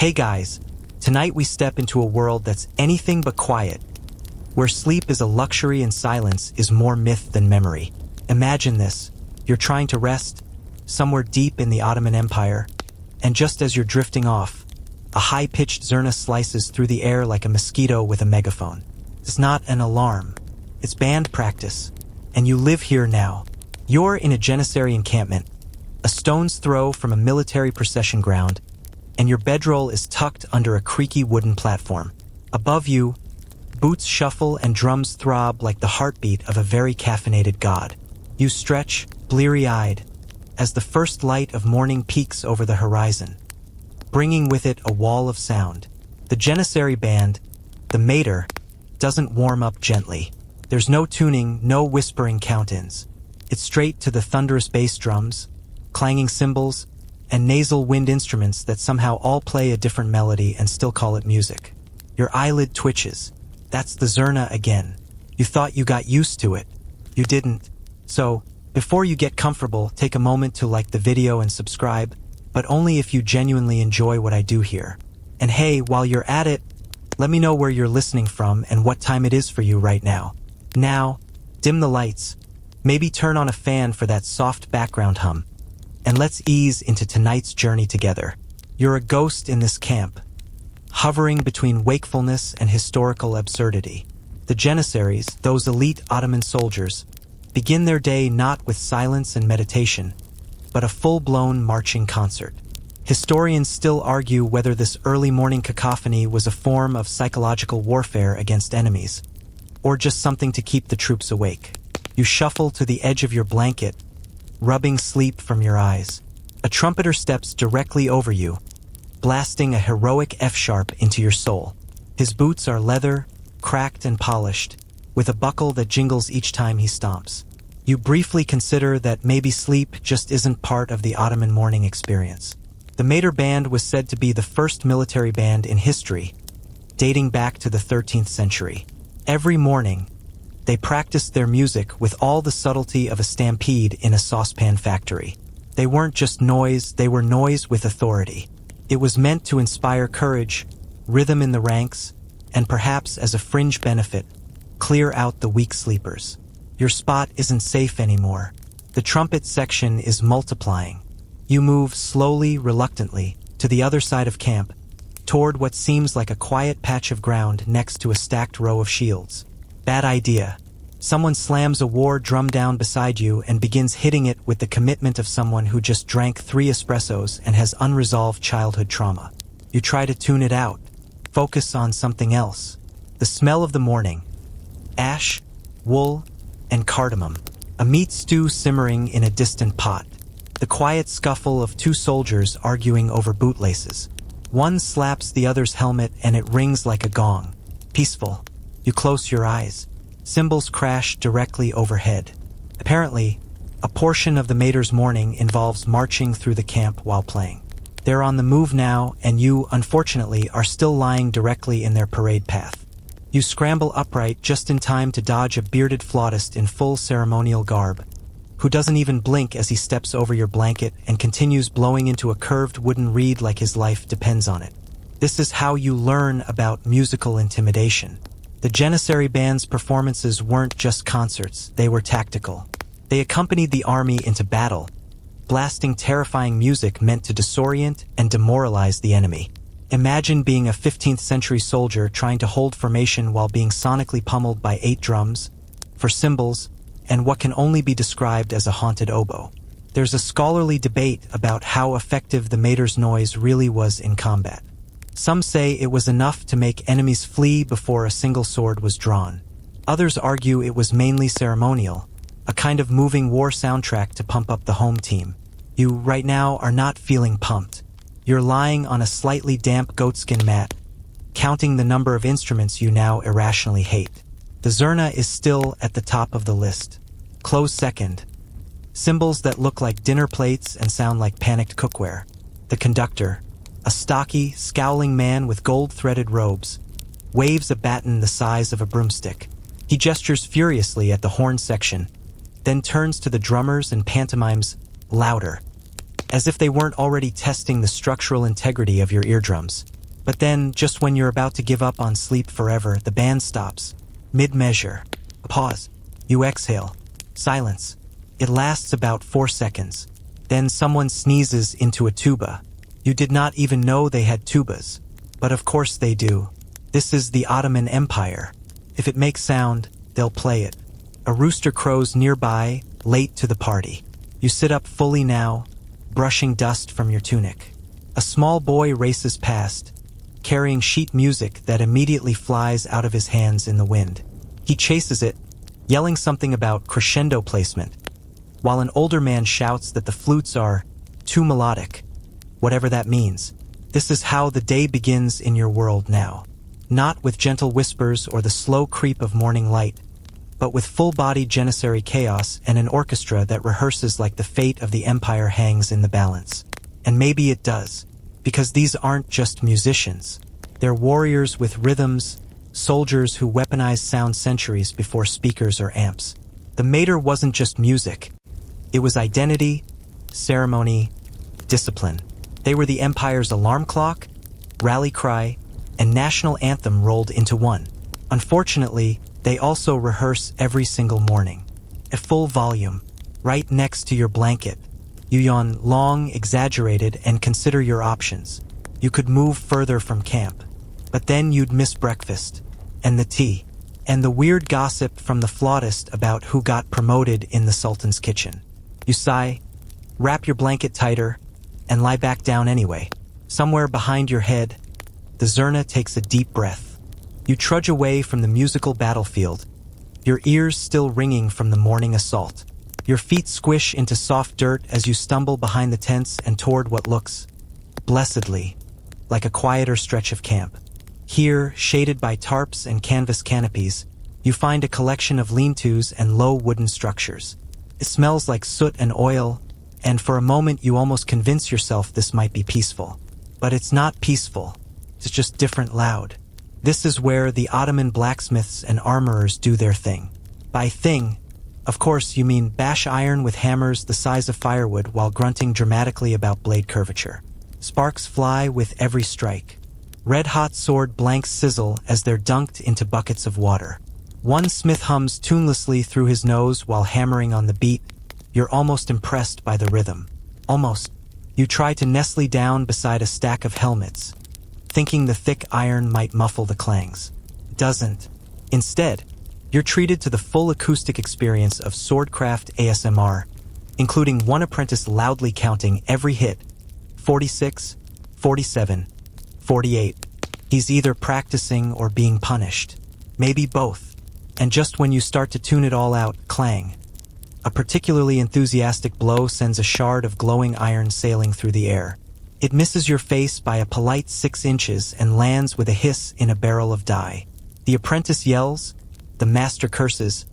Hey guys, tonight we step into a world that's anything but quiet, where sleep is a luxury and silence is more myth than memory. Imagine this, you're trying to rest, somewhere deep in the Ottoman Empire, and just as you're drifting off, a high-pitched zurna slices through the air like a mosquito with a megaphone. It's not an alarm, it's band practice, and you live here now. You're in a Janissary encampment, a stone's throw from a military procession ground, and your bedroll is tucked under a creaky wooden platform. Above you, boots shuffle and drums throb like the heartbeat of a very caffeinated god. You stretch, bleary-eyed, as the first light of morning peeks over the horizon, bringing with it a wall of sound. The Janissary band, the mater, doesn't warm up gently. There's no tuning, no whispering count-ins. It's straight to the thunderous bass drums, clanging cymbals, and nasal wind instruments that somehow all play a different melody and still call it music. Your eyelid twitches. That's the zurna again. You thought you got used to it. You didn't. So, before you get comfortable, take a moment to like the video and subscribe, but only if you genuinely enjoy what I do here. And hey, while you're at it, let me know where you're listening from and what time it is for you right now. Now, dim the lights. Maybe turn on a fan for that soft background hum. And let's ease into tonight's journey together. You're a ghost in this camp, hovering between wakefulness and historical absurdity. The Janissaries, those elite Ottoman soldiers, begin their day not with silence and meditation, but a full-blown marching concert. Historians still argue whether this early morning cacophony was a form of psychological warfare against enemies, or just something to keep the troops awake. You shuffle to the edge of your blanket, rubbing sleep from your eyes. A trumpeter steps directly over you, blasting a heroic F-sharp into your soul. His boots are leather, cracked and polished, with a buckle that jingles each time he stomps. You briefly consider that maybe sleep just isn't part of the Ottoman morning experience. The Mater Band was said to be the first military band in history, dating back to the 13th century. Every morning, they practiced their music with all the subtlety of a stampede in a saucepan factory. They weren't just noise, they were noise with authority. It was meant to inspire courage, rhythm in the ranks, and perhaps as a fringe benefit, clear out the weak sleepers. Your spot isn't safe anymore. The trumpet section is multiplying. You move slowly, reluctantly, to the other side of camp, toward what seems like a quiet patch of ground next to a stacked row of shields. Bad idea. Someone slams a war drum down beside you and begins hitting it with the commitment of someone who just drank 3 espressos and has unresolved childhood trauma. You try to tune it out. Focus on something else. The smell of the morning. Ash, wool, and cardamom. A meat stew simmering in a distant pot. The quiet scuffle of 2 soldiers arguing over bootlaces. One slaps the other's helmet and it rings like a gong. Peaceful. You close your eyes. Cymbals crash directly overhead. Apparently, a portion of the Mater's morning involves marching through the camp while playing. They're on the move now, and you, unfortunately, are still lying directly in their parade path. You scramble upright just in time to dodge a bearded flautist in full ceremonial garb, who doesn't even blink as he steps over your blanket and continues blowing into a curved wooden reed like his life depends on it. This is how you learn about musical intimidation. The Janissary band's performances weren't just concerts, they were tactical. They accompanied the army into battle, blasting terrifying music meant to disorient and demoralize the enemy. Imagine being a 15th century soldier trying to hold formation while being sonically pummeled by 8 drums, 4 cymbals, and what can only be described as a haunted oboe. There's a scholarly debate about how effective the Mater's noise really was in combat. Some say it was enough to make enemies flee before a single sword was drawn. Others argue it was mainly ceremonial, a kind of moving war soundtrack to pump up the home team. You, right now, are not feeling pumped. You're lying on a slightly damp goatskin mat, counting the number of instruments you now irrationally hate. The zurna is still at the top of the list. Close second. Cymbals that look like dinner plates and sound like panicked cookware. The conductor, a stocky, scowling man with gold-threaded robes, waves a baton the size of a broomstick. He gestures furiously at the horn section, then turns to the drummers and pantomimes, louder. as if they weren't already testing the structural integrity of your eardrums. But then, just when you're about to give up on sleep forever, the band stops. Mid-measure. A pause. You exhale. Silence. It lasts about 4 seconds. Then someone sneezes into a tuba. You did not even know they had tubas. But of course they do. This is the Ottoman Empire. If it makes sound, they'll play it. A rooster crows nearby, late to the party. You sit up fully now, brushing dust from your tunic. A small boy races past, carrying sheet music that immediately flies out of his hands in the wind. He chases it, yelling something about crescendo placement, while an older man shouts that the flutes are too melodic, whatever that means. This is how the day begins in your world now. Not with gentle whispers or the slow creep of morning light, but with full-bodied Janissary chaos and an orchestra that rehearses like the fate of the empire hangs in the balance. And maybe it does, because these aren't just musicians. They're warriors with rhythms, soldiers who weaponize sound centuries before speakers or amps. The Mater wasn't just music. It was identity, ceremony, discipline. They were the empire's alarm clock, rally cry, and national anthem rolled into one. Unfortunately, they also rehearse every single morning, at full volume, right next to your blanket. You yawn long, exaggerated, and consider your options. You could move further from camp, but then you'd miss breakfast, and the tea, and the weird gossip from the flautist about who got promoted in the Sultan's kitchen. You sigh, wrap your blanket tighter, and lie back down anyway. Somewhere behind your head, the Zurna takes a deep breath. You trudge away from the musical battlefield, your ears still ringing from the morning assault. Your feet squish into soft dirt as you stumble behind the tents and toward what looks, blessedly, like a quieter stretch of camp. Here, shaded by tarps and canvas canopies, you find a collection of lean-tos and low wooden structures. It smells like soot and oil, and for a moment you almost convince yourself this might be peaceful. But it's not peaceful. It's just different loud. This is where the Ottoman blacksmiths and armorers do their thing. By thing, of course you mean bash iron with hammers the size of firewood while grunting dramatically about blade curvature. Sparks fly with every strike. Red-hot sword blanks sizzle as they're dunked into buckets of water. One smith hums tunelessly through his nose while hammering on the beat. You're almost impressed by the rhythm. Almost. You try to nestle down beside a stack of helmets, thinking the thick iron might muffle the clangs. It doesn't. Instead, you're treated to the full acoustic experience of swordcraft ASMR, including one apprentice loudly counting every hit. 46, 47, 48. He's either practicing or being punished. Maybe both. And just when you start to tune it all out, clang. A particularly enthusiastic blow sends a shard of glowing iron sailing through the air. It misses your face by a polite 6 inches and lands with a hiss in a barrel of dye. The apprentice yells, the master curses,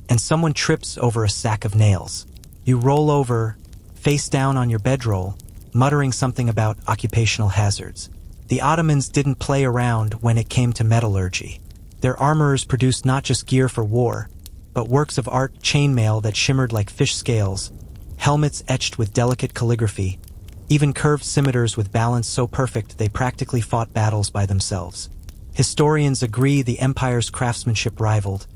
and someone trips over a sack of nails. You roll over, face down on your bedroll, muttering something about occupational hazards. The Ottomans didn't play around when it came to metallurgy. Their armorers produced not just gear for war, but works of art, chainmail that shimmered like fish scales, helmets etched with delicate calligraphy, even curved scimitars with balance so perfect they practically fought battles by themselves. Historians agree the empire's craftsmanship rivaled,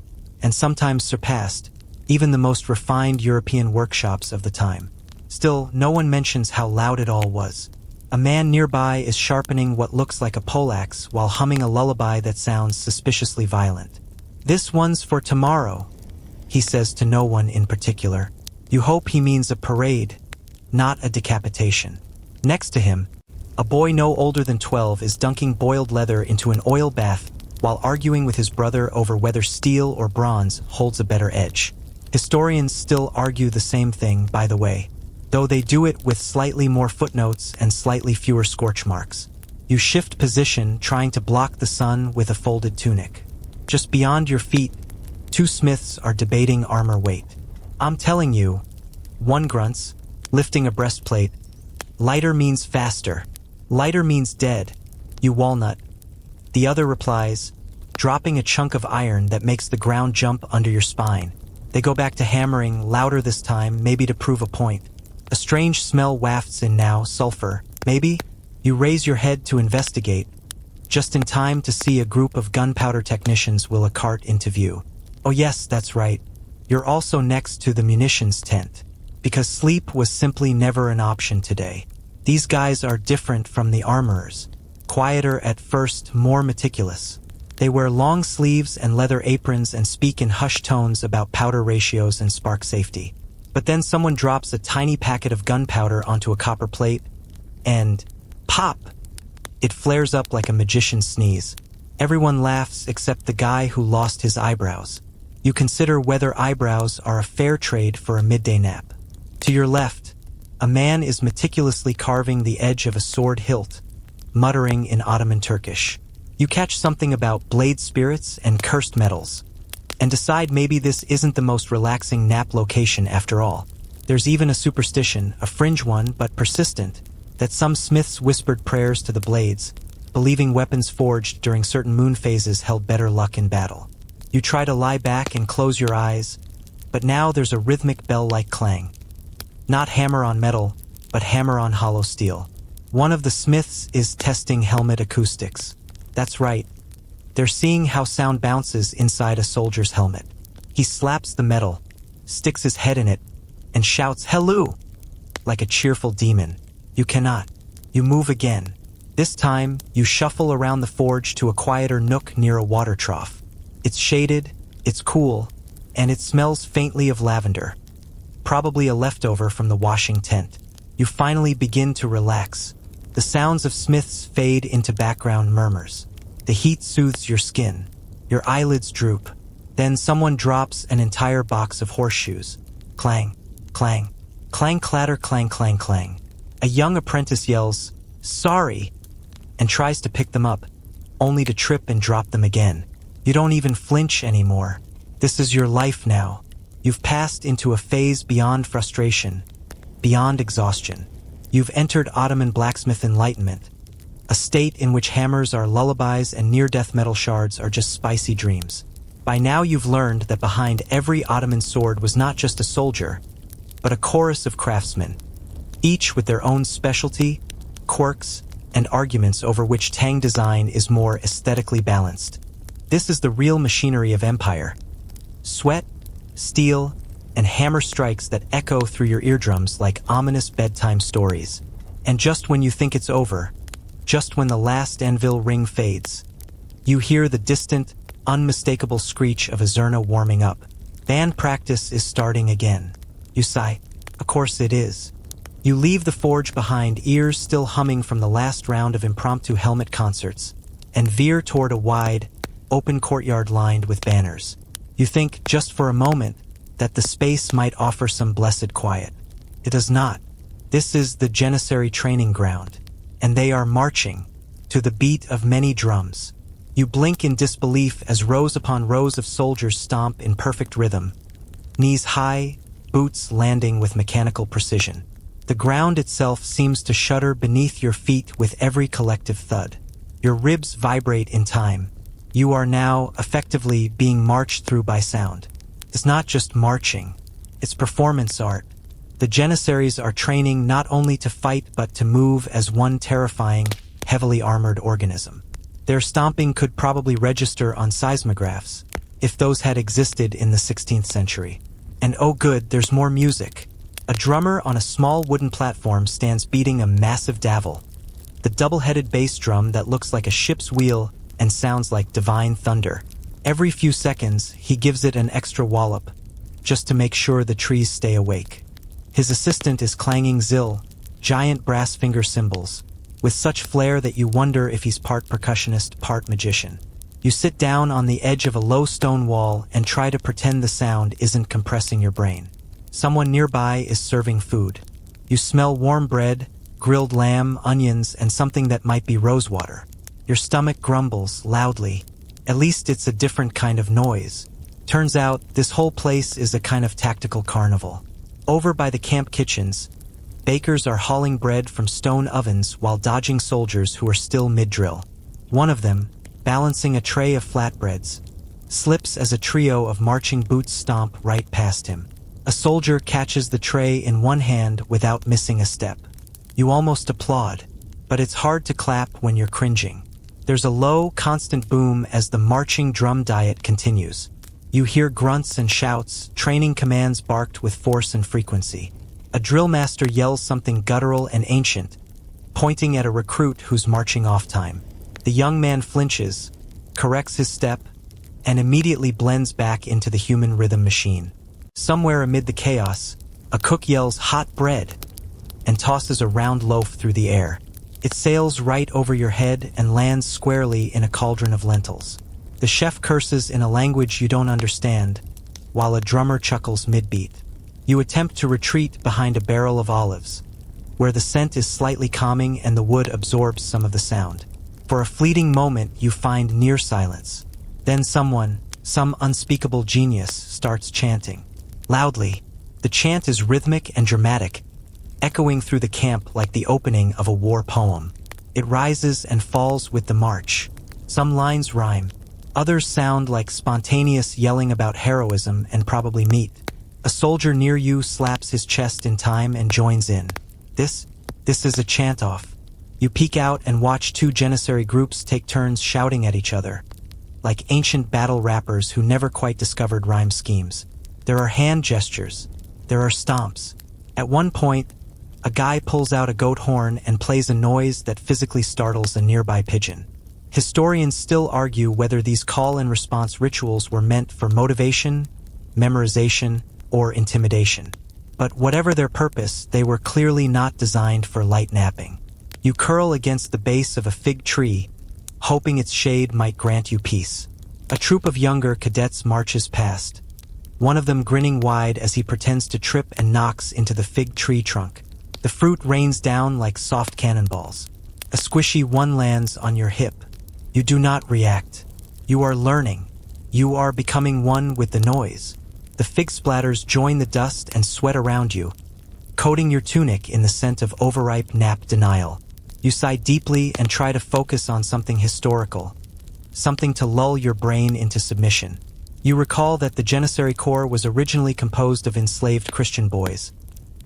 and sometimes surpassed, even the most refined European workshops of the time. Still, no one mentions how loud it all was. A man nearby is sharpening what looks like a poleaxe while humming a lullaby that sounds suspiciously violent. "This one's for tomorrow," he says to no one in particular. You hope he means a parade, not a decapitation. Next to him, a boy no older than 12 is dunking boiled leather into an oil bath while arguing with his brother over whether steel or bronze holds a better edge. Historians still argue the same thing, by the way, though they do it with slightly more footnotes and slightly fewer scorch marks. You shift position, trying to block the sun with a folded tunic. Just beyond your feet, 2 smiths are debating armor weight. "I'm telling you," one grunts, lifting a breastplate. "Lighter means faster. Lighter means dead, you walnut." The other replies, dropping a chunk of iron that makes the ground jump under your spine. They go back to hammering, louder this time, maybe to prove a point. A strange smell wafts in now, sulfur. Maybe? You raise your head to investigate, just in time to see a group of gunpowder technicians wheel a cart into view. Oh yes, that's right. You're also next to the munitions tent. Because sleep was simply never an option today. These guys are different from the armorers. Quieter at first, more meticulous. They wear long sleeves and leather aprons and speak in hushed tones about powder ratios and spark safety. But then someone drops a tiny packet of gunpowder onto a copper plate, and pop! It flares up like a magician's sneeze. Everyone laughs except the guy who lost his eyebrows. You consider whether eyebrows are a fair trade for a midday nap. To your left, a man is meticulously carving the edge of a sword hilt, muttering in Ottoman Turkish. You catch something about blade spirits and cursed metals, and decide maybe this isn't the most relaxing nap location after all. There's even a superstition, a fringe one but persistent, that some smiths whispered prayers to the blades, believing weapons forged during certain moon phases held better luck in battle. You try to lie back and close your eyes, but now there's a rhythmic bell-like clang. Not hammer on metal, but hammer on hollow steel. One of the smiths is testing helmet acoustics. That's right. They're seeing how sound bounces inside a soldier's helmet. He slaps the metal, sticks his head in it, and shouts, "Hello!" like a cheerful demon. You cannot. You move again. This time, you shuffle around the forge to a quieter nook near a water trough. It's shaded, it's cool, and it smells faintly of lavender. Probably a leftover from the washing tent. You finally begin to relax. The sounds of smiths fade into background murmurs. The heat soothes your skin. Your eyelids droop. Then someone drops an entire box of horseshoes. Clang, clang, clang, clatter, clang, clang, clang. A young apprentice yells, "Sorry," and tries to pick them up, only to trip and drop them again. You don't even flinch anymore. This is your life now. You've passed into a phase beyond frustration, beyond exhaustion. You've entered Ottoman blacksmith enlightenment, a state in which hammers are lullabies and near-death metal shards are just spicy dreams. By now you've learned that behind every Ottoman sword was not just a soldier, but a chorus of craftsmen, each with their own specialty, quirks, and arguments over which Tang design is more aesthetically balanced. This is the real machinery of empire. Sweat, steel, and hammer strikes that echo through your eardrums like ominous bedtime stories. And just when you think it's over, just when the last anvil ring fades, you hear the distant, unmistakable screech of a zurna warming up. Band practice is starting again. You sigh. Of course it is. You leave the forge behind, ears still humming from the last round of impromptu helmet concerts, and veer toward a wide, open courtyard lined with banners. You think, just for a moment, that the space might offer some blessed quiet. It does not. This is the Janissary training ground, and they are marching to the beat of many drums. You blink in disbelief as rows upon rows of soldiers stomp in perfect rhythm, knees high, boots landing with mechanical precision. The ground itself seems to shudder beneath your feet with every collective thud. Your ribs vibrate in time. You are now effectively being marched through by sound. It's not just marching, it's performance art. The Janissaries are training not only to fight but to move as one terrifying, heavily armored organism. Their stomping could probably register on seismographs, if those had existed in the 16th century. And oh good, there's more music. A drummer on a small wooden platform stands beating a massive davul, the double-headed bass drum that looks like a ship's wheel and sounds like divine thunder. Every few seconds, he gives it an extra wallop, just to make sure the trees stay awake. His assistant is clanging zil, giant brass finger cymbals, with such flair that you wonder if he's part percussionist, part magician. You sit down on the edge of a low stone wall and try to pretend the sound isn't compressing your brain. Someone nearby is serving food. You smell warm bread, grilled lamb, onions, and something that might be rosewater. Your stomach grumbles loudly. At least it's a different kind of noise. Turns out, this whole place is a kind of tactical carnival. Over by the camp kitchens, bakers are hauling bread from stone ovens while dodging soldiers who are still mid-drill. One of them, balancing a tray of flatbreads, slips as a trio of marching boots stomp right past him. A soldier catches the tray in one hand without missing a step. You almost applaud, but it's hard to clap when you're cringing. There's a low, constant boom as the marching drum diet continues. You hear grunts and shouts, training commands barked with force and frequency. A drill master yells something guttural and ancient, pointing at a recruit who's marching off time. The young man flinches, corrects his step, and immediately blends back into the human rhythm machine. Somewhere amid the chaos, a cook yells "hot bread" and tosses a round loaf through the air. It sails right over your head and lands squarely in a cauldron of lentils. The chef curses in a language you don't understand, while a drummer chuckles mid-beat. You attempt to retreat behind a barrel of olives, where the scent is slightly calming and the wood absorbs some of the sound. For a fleeting moment, you find near silence. Then some unspeakable genius, starts chanting. Loudly, the chant is rhythmic and dramatic, echoing through the camp like the opening of a war poem. It rises and falls with the march. Some lines rhyme. Others sound like spontaneous yelling about heroism and probably meat. A soldier near you slaps his chest in time and joins in. This is a chant-off. You peek out and watch two Janissary groups take turns shouting at each other, like ancient battle rappers who never quite discovered rhyme schemes. There are hand gestures. There are stomps. At one point, a guy pulls out a goat horn and plays a noise that physically startles a nearby pigeon. Historians still argue whether these call-and-response rituals were meant for motivation, memorization, or intimidation. But whatever their purpose, they were clearly not designed for light napping. You curl against the base of a fig tree, hoping its shade might grant you peace. A troop of younger cadets marches past, one of them grinning wide as he pretends to trip and knocks into the fig tree trunk. The fruit rains down like soft cannonballs. A squishy one lands on your hip. You do not react. You are learning. You are becoming one with the noise. The fig splatters join the dust and sweat around you, coating your tunic in the scent of overripe nap denial. You sigh deeply and try to focus on something historical, something to lull your brain into submission. You recall that the Janissary Corps was originally composed of enslaved Christian boys,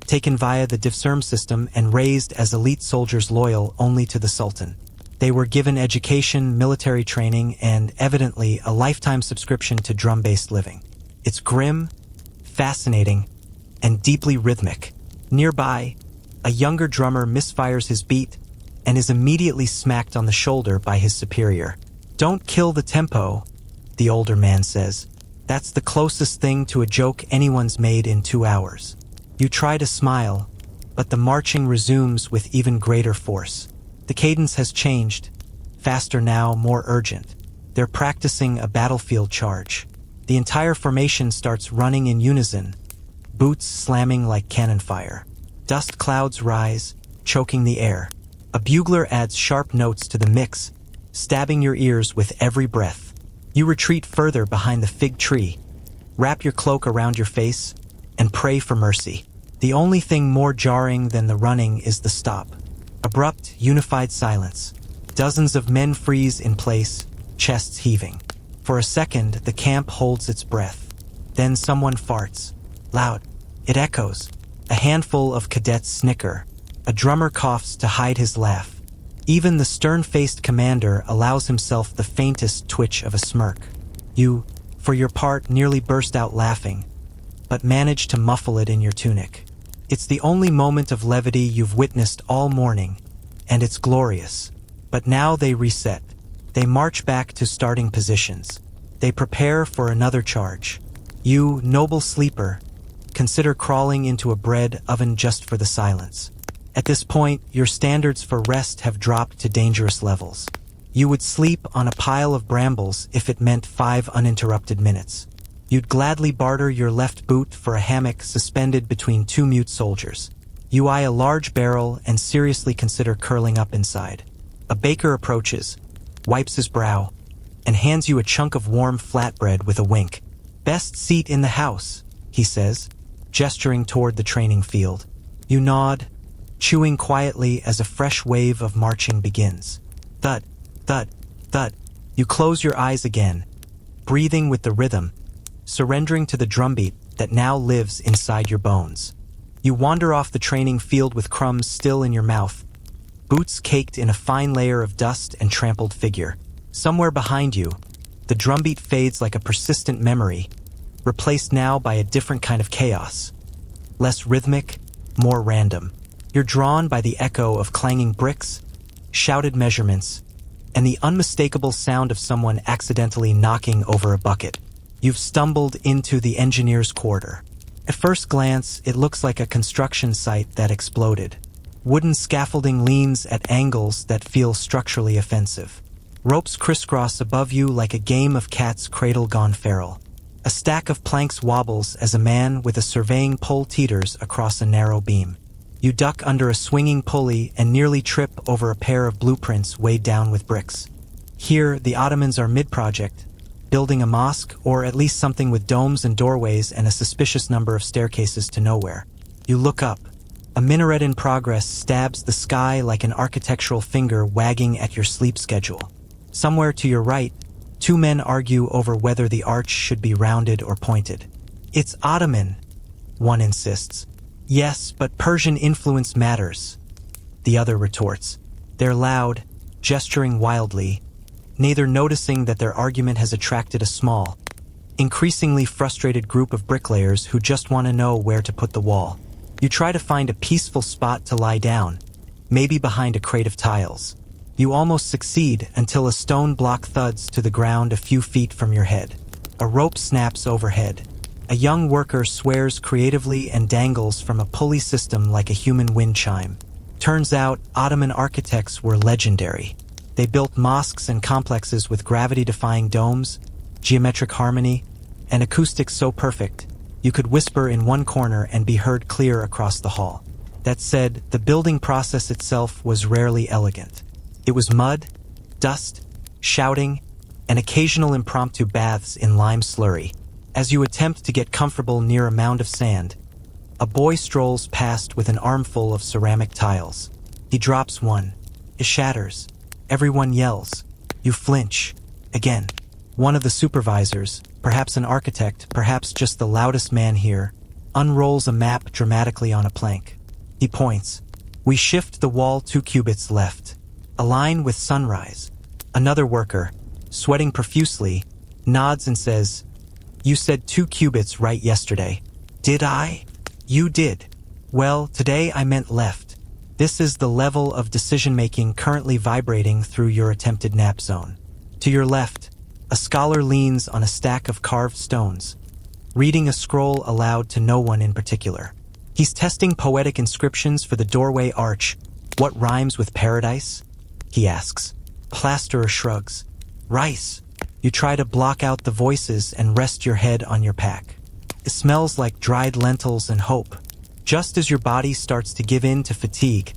taken via the Difserm system and raised as elite soldiers loyal only to the Sultan. They were given education, military training, and, evidently, a lifetime subscription to drum-based living. It's grim, fascinating, and deeply rhythmic. Nearby, a younger drummer misfires his beat and is immediately smacked on the shoulder by his superior. "Don't kill the tempo," the older man says. "That's the closest thing to a joke anyone's made in 2 hours." You try to smile, but the marching resumes with even greater force. The cadence has changed, faster now, more urgent. They're practicing a battlefield charge. The entire formation starts running in unison, boots slamming like cannon fire. Dust clouds rise, choking the air. A bugler adds sharp notes to the mix, stabbing your ears with every breath. You retreat further behind the fig tree, wrap your cloak around your face, and pray for mercy. The only thing more jarring than the running is the stop. Abrupt, unified silence. Dozens of men freeze in place, chests heaving. For a second, the camp holds its breath. Then someone farts. Loud. It echoes. A handful of cadets snicker. A drummer coughs to hide his laugh. Even the stern-faced commander allows himself the faintest twitch of a smirk. You, for your part, nearly burst out laughing, but manage to muffle it in your tunic. It's the only moment of levity you've witnessed all morning, and it's glorious. But now they reset. They march back to starting positions. They prepare for another charge. You, noble sleeper, consider crawling into a bread oven just for the silence. At this point, your standards for rest have dropped to dangerous levels. You would sleep on a pile of brambles if it meant 5 uninterrupted minutes. You'd gladly barter your left boot for a hammock suspended between 2 mute soldiers. You eye a large barrel and seriously consider curling up inside. A baker approaches, wipes his brow, and hands you a chunk of warm flatbread with a wink. "Best seat in the house," he says, gesturing toward the training field. You nod, chewing quietly as a fresh wave of marching begins. Thud, thud, thud. You close your eyes again, breathing with the rhythm, surrendering to the drumbeat, that now lives inside your bones. You wander off the training field with crumbs still in your mouth, boots caked in a fine layer of dust and trampled figure. Somewhere behind you, the drumbeat fades like a persistent memory, replaced now by a different kind of chaos. Less rhythmic, more random. You're drawn by the echo of clanging bricks, shouted measurements, and the unmistakable sound of someone accidentally knocking over a bucket. You've stumbled into the engineer's quarter. At first glance, it looks like a construction site that exploded. Wooden scaffolding leans at angles that feel structurally offensive. Ropes crisscross above you like a game of cat's cradle gone feral. A stack of planks wobbles as a man with a surveying pole teeters across a narrow beam. You duck under a swinging pulley and nearly trip over a pair of blueprints weighed down with bricks. Here, the Ottomans are mid-project, building a mosque, or at least something with domes and doorways and a suspicious number of staircases to nowhere. You look up. A minaret in progress stabs the sky like an architectural finger wagging at your sleep schedule. Somewhere to your right, two men argue over whether the arch should be rounded or pointed. "It's Ottoman," one insists. "Yes, but Persian influence matters," the other retorts. They're loud, gesturing wildly, neither noticing that their argument has attracted a small, increasingly frustrated group of bricklayers who just want to know where to put the wall. You try to find a peaceful spot to lie down, maybe behind a crate of tiles. You almost succeed until a stone block thuds to the ground a few feet from your head. A rope snaps overhead. A young worker swears creatively and dangles from a pulley system like a human wind chime. Turns out, Ottoman architects were legendary. They built mosques and complexes with gravity-defying domes, geometric harmony, and acoustics so perfect, you could whisper in one corner and be heard clear across the hall. That said, the building process itself was rarely elegant. It was mud, dust, shouting, and occasional impromptu baths in lime slurry. As you attempt to get comfortable near a mound of sand, a boy strolls past with an armful of ceramic tiles. He drops one. It shatters. Everyone yells. You flinch. Again. One of the supervisors, perhaps an architect, perhaps just the loudest man here, unrolls a map dramatically on a plank. He points. "We shift the wall 2 cubits left. Align with sunrise." Another worker, sweating profusely, nods and says, "You said 2 cubits right yesterday." "Did I?" "You did." "Well, today I meant left." This is the level of decision-making currently vibrating through your attempted nap zone. To your left, a scholar leans on a stack of carved stones, reading a scroll aloud to no one in particular. He's testing poetic inscriptions for the doorway arch. "What rhymes with paradise?" he asks. Plasterer shrugs. "Rice." You try to block out the voices and rest your head on your pack. It smells like dried lentils and hope. Just as your body starts to give in to fatigue,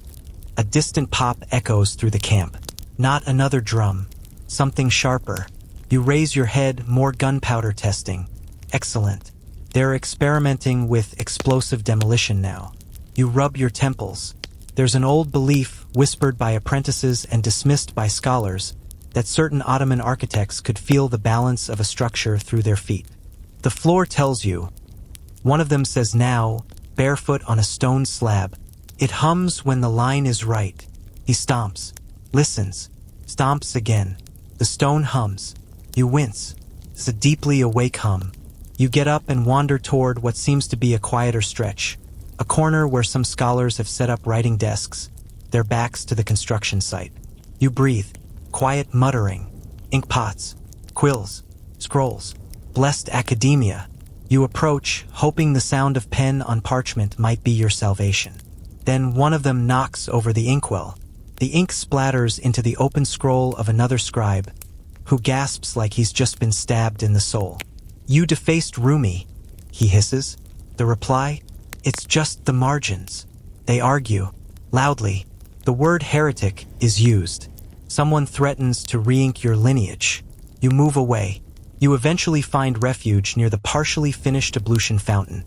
a distant pop echoes through the camp. Not another drum. Something sharper. You raise your head, more gunpowder testing. Excellent. They're experimenting with explosive demolition now. You rub your temples. There's an old belief, whispered by apprentices and dismissed by scholars, that certain Ottoman architects could feel the balance of a structure through their feet. The floor tells you. One of them says now, barefoot on a stone slab. It hums when the line is right. He stomps, listens, stomps again. The stone hums. You wince. It's a deeply awake hum. You get up and wander toward what seems to be a quieter stretch, a corner where some scholars have set up writing desks, their backs to the construction site. You breathe, quiet muttering, ink pots, quills, scrolls, blessed academia. You approach, hoping the sound of pen on parchment might be your salvation. Then one of them knocks over the inkwell. The ink splatters into the open scroll of another scribe, who gasps like he's just been stabbed in the soul. "You defaced Rumi," he hisses. The reply? "It's just the margins." They argue, loudly. The word heretic is used. Someone threatens to re-ink your lineage. You move away. You eventually find refuge near the partially finished ablution fountain.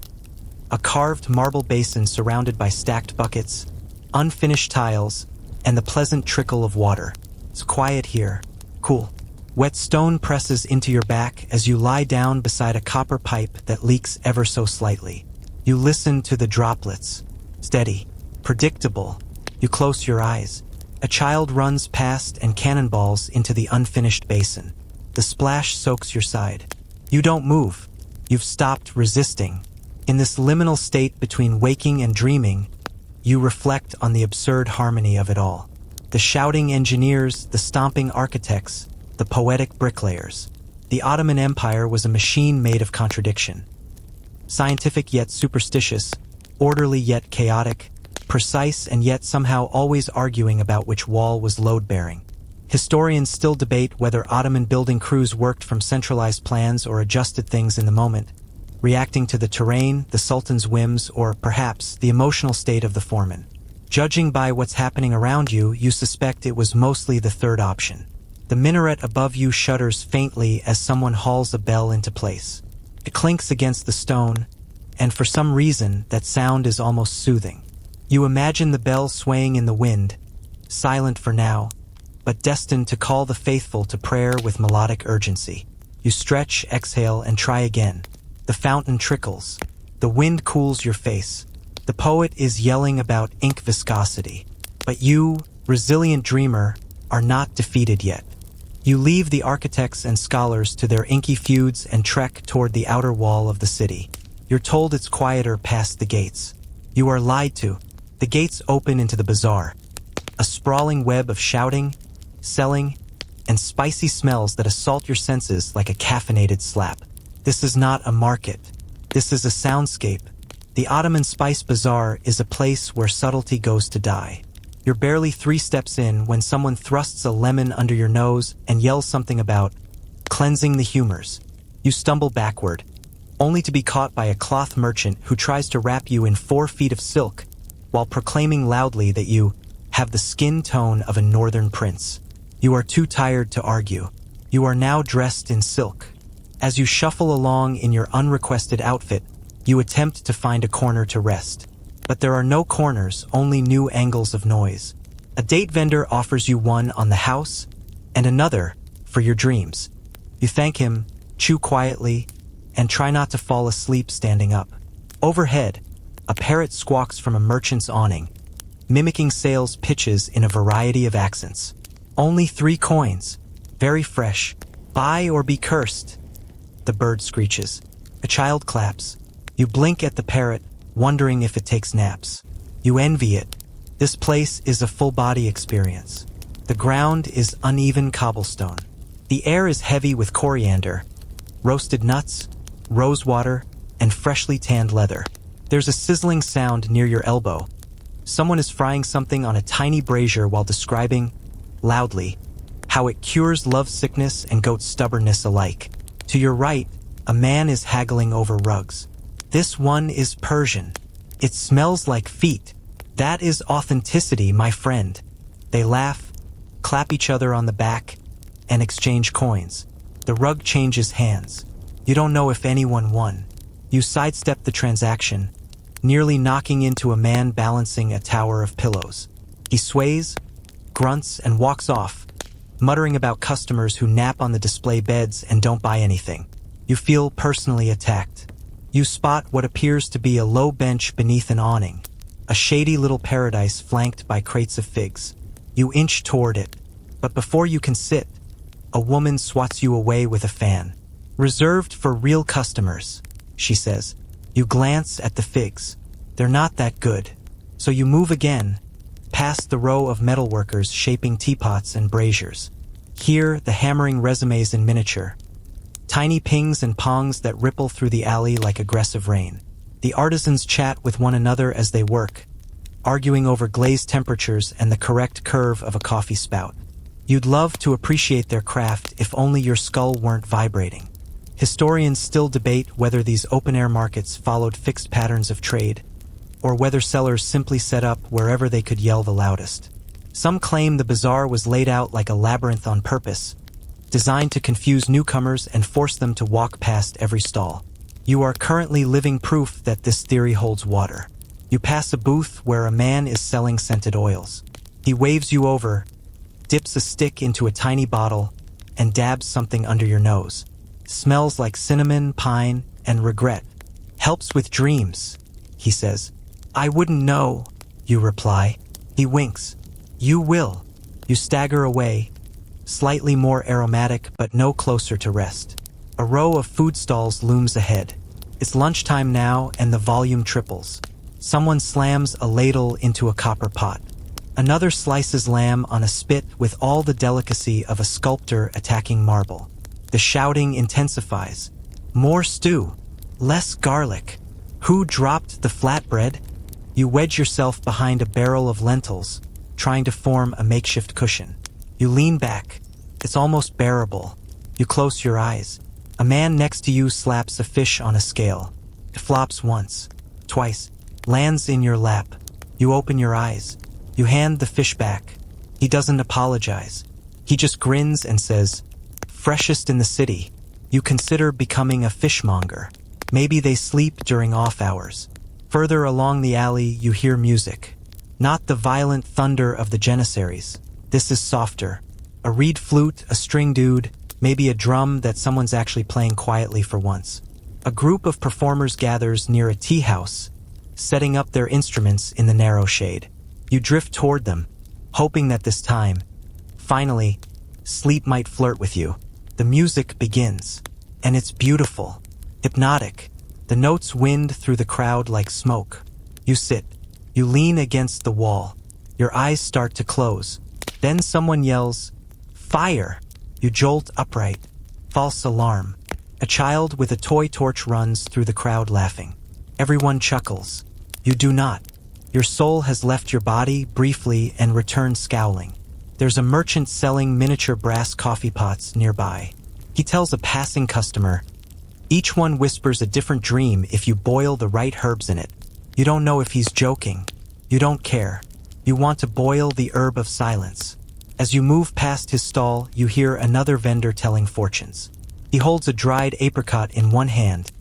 A carved marble basin surrounded by stacked buckets, unfinished tiles, and the pleasant trickle of water. It's quiet here. Cool. Wet stone presses into your back as you lie down beside a copper pipe that leaks ever so slightly. You listen to the droplets. Steady, predictable. You close your eyes. A child runs past and cannonballs into the unfinished basin. The splash soaks your side. You don't move. You've stopped resisting. In this liminal state between waking and dreaming, you reflect on the absurd harmony of it all. The shouting engineers, the stomping architects, the poetic bricklayers. The Ottoman Empire was a machine made of contradiction. Scientific yet superstitious, orderly yet chaotic, precise and yet somehow always arguing about which wall was load-bearing. Historians still debate whether Ottoman building crews worked from centralized plans or adjusted things in the moment, reacting to the terrain, the Sultan's whims, or perhaps the emotional state of the foreman. Judging by what's happening around you, you suspect it was mostly the third option. The minaret above you shudders faintly as someone hauls a bell into place. It clinks against the stone, and for some reason, that sound is almost soothing. You imagine the bell swaying in the wind, silent for now, but destined to call the faithful to prayer with melodic urgency. You stretch, exhale, and try again. The fountain trickles. The wind cools your face. The poet is yelling about ink viscosity. But you, resilient dreamer, are not defeated yet. You leave the architects and scholars to their inky feuds and trek toward the outer wall of the city. You're told it's quieter past the gates. You are lied to. The gates open into the bazaar. A sprawling web of shouting, selling, and spicy smells that assault your senses like a caffeinated slap. This is not a market. This is a soundscape. The Ottoman Spice Bazaar is a place where subtlety goes to die. You're barely 3 steps in when someone thrusts a lemon under your nose and yells something about cleansing the humors. You stumble backward, only to be caught by a cloth merchant who tries to wrap you in 4 feet of silk while proclaiming loudly that you have the skin tone of a northern prince. You are too tired to argue. You are now dressed in silk. As you shuffle along in your unrequested outfit, you attempt to find a corner to rest. But there are no corners, only new angles of noise. A date vendor offers you one on the house, and another for your dreams. You thank him, chew quietly, and try not to fall asleep standing up. Overhead, a parrot squawks from a merchant's awning, mimicking sales pitches in a variety of accents. Only 3 coins, very fresh. Buy or be cursed. The bird screeches. A child claps. You blink at the parrot, wondering if it takes naps. You envy it. This place is a full-body experience. The ground is uneven cobblestone. The air is heavy with coriander, roasted nuts, rosewater, and freshly tanned leather. There's a sizzling sound near your elbow. Someone is frying something on a tiny brazier while describing, loudly, how it cures lovesickness and goat stubbornness alike. To your right, a man is haggling over rugs. This one is Persian. It smells like feet. That is authenticity, my friend. They laugh, clap each other on the back, and exchange coins. The rug changes hands. You don't know if anyone won. You sidestep the transaction, nearly knocking into a man balancing a tower of pillows. He sways, grunts, and walks off, muttering about customers who nap on the display beds and don't buy anything. You feel personally attacked. You spot what appears to be a low bench beneath an awning, a shady little paradise flanked by crates of figs. You inch toward it, but before you can sit, a woman swats you away with a fan. Reserved for real customers, she says. You glance at the figs. They're not that good. So you move again, past the row of metalworkers shaping teapots and braziers. Here, the hammering resumes in miniature. Tiny pings and pongs that ripple through the alley like aggressive rain. The artisans chat with one another as they work, arguing over glaze temperatures and the correct curve of a coffee spout. You'd love to appreciate their craft if only your skull weren't vibrating. Historians still debate whether these open-air markets followed fixed patterns of trade, or whether sellers simply set up wherever they could yell the loudest. Some claim the bazaar was laid out like a labyrinth on purpose, designed to confuse newcomers and force them to walk past every stall. You are currently living proof that this theory holds water. You pass a booth where a man is selling scented oils. He waves you over, dips a stick into a tiny bottle, and dabs something under your nose. Smells like cinnamon, pine, and regret. Helps with dreams, he says. I wouldn't know, you reply. He winks. You will. You stagger away, slightly more aromatic but no closer to rest. A row of food stalls looms ahead. It's lunchtime now and the volume triples. Someone slams a ladle into a copper pot. Another slices lamb on a spit with all the delicacy of a sculptor attacking marble. The shouting intensifies. More stew. Less garlic. Who dropped the flatbread? You wedge yourself behind a barrel of lentils, trying to form a makeshift cushion. You lean back. It's almost bearable. You close your eyes. A man next to you slaps a fish on a scale. It flops once, twice, lands in your lap. You open your eyes. You hand the fish back. He doesn't apologize. He just grins and says, freshest in the city. You consider becoming a fishmonger. Maybe they sleep during off hours. Further along the alley, you hear music. Not the violent thunder of the Janissaries. This is softer. A reed flute, a string dude, maybe a drum that someone's actually playing quietly for once. A group of performers gathers near a tea house, setting up their instruments in the narrow shade. You drift toward them, hoping that this time, finally, sleep might flirt with you. The music begins, and it's beautiful, hypnotic. The notes wind through the crowd like smoke. You sit. You lean against the wall. Your eyes start to close. Then someone yells, fire! You jolt upright. False alarm. A child with a toy torch runs through the crowd laughing. Everyone chuckles. You do not. Your soul has left your body briefly and returned scowling. There's a merchant selling miniature brass coffee pots nearby. He tells a passing customer, each one whispers a different dream if you boil the right herbs in it. You don't know if he's joking. You don't care. You want to boil the herb of silence. As you move past his stall, you hear another vendor telling fortunes. He holds a dried apricot in one hand,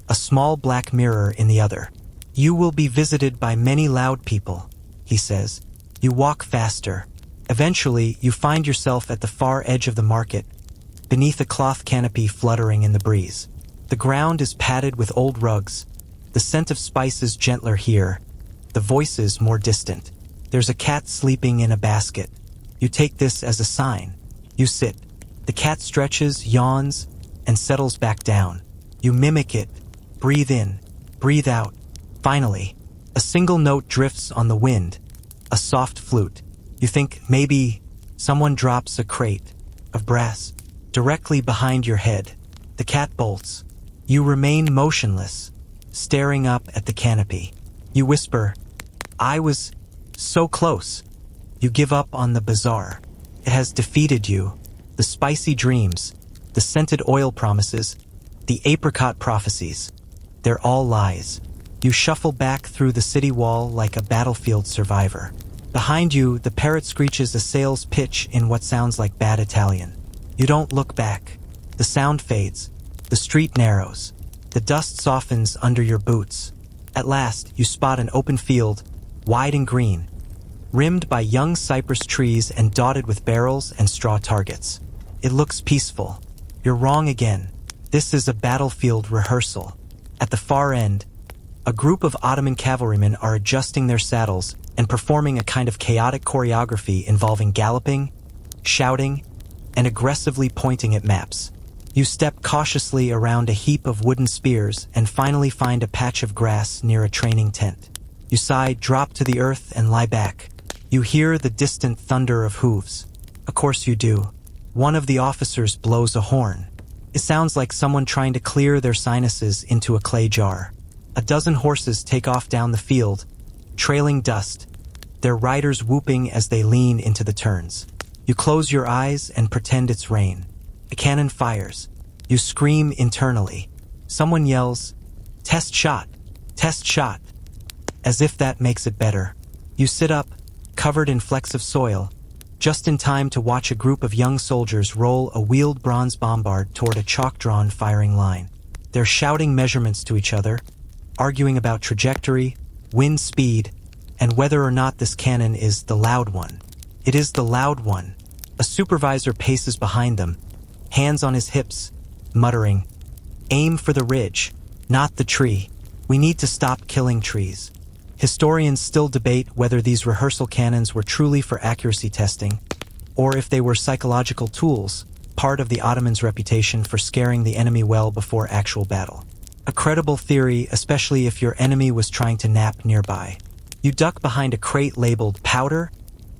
a small black mirror in the other. You will be visited by many loud people, he says. You walk faster. Eventually, you find yourself at the far edge of the market, beneath a cloth canopy fluttering in the breeze. The ground is padded with old rugs. The scent of spices gentler here, the voices more distant. There's a cat sleeping in a basket. You take this as a sign. You sit. The cat stretches, yawns, and settles back down. You mimic it. Breathe in. Breathe out. Finally, a single note drifts on the wind. A soft flute. You think maybe someone drops a crate of brass directly behind your head. The cat bolts. You remain motionless, staring up at the canopy. You whisper, I was so close. You give up on the bazaar. It has defeated you. The spicy dreams, the scented oil promises, the apricot prophecies. They're all lies. You shuffle back through the city wall like a battlefield survivor. Behind you, the parrot screeches a sales pitch in what sounds like bad Italian. You don't look back. The sound fades. The street narrows. The dust softens under your boots. At last, you spot an open field, wide and green, rimmed by young cypress trees and dotted with barrels and straw targets. It looks peaceful. You're wrong again. This is a battlefield rehearsal. At the far end, a group of Ottoman cavalrymen are adjusting their saddles and performing a kind of chaotic choreography involving galloping, shouting, and aggressively pointing at maps. You step cautiously around a heap of wooden spears and finally find a patch of grass near a training tent. You sigh, drop to the earth, and lie back. You hear the distant thunder of hooves. Of course you do. One of the officers blows a horn. It sounds like someone trying to clear their sinuses into a clay jar. A dozen horses take off down the field, trailing dust, their riders whooping as they lean into the turns. You close your eyes and pretend it's rain. A cannon fires. You scream internally. Someone yells, "Test shot! Test shot!" As if that makes it better. You sit up, covered in flecks of soil, just in time to watch a group of young soldiers roll a wheeled bronze bombard toward a chalk-drawn firing line. They're shouting measurements to each other, arguing about trajectory, wind speed, and whether or not this cannon is the loud one. It is the loud one. A supervisor paces behind them, hands on his hips, muttering, "Aim for the ridge, not the tree. We need to stop killing trees." Historians still debate whether these rehearsal cannons were truly for accuracy testing, or if they were psychological tools, part of the Ottomans' reputation for scaring the enemy well before actual battle. A credible theory, especially if your enemy was trying to nap nearby. You duck behind a crate labeled "Powder?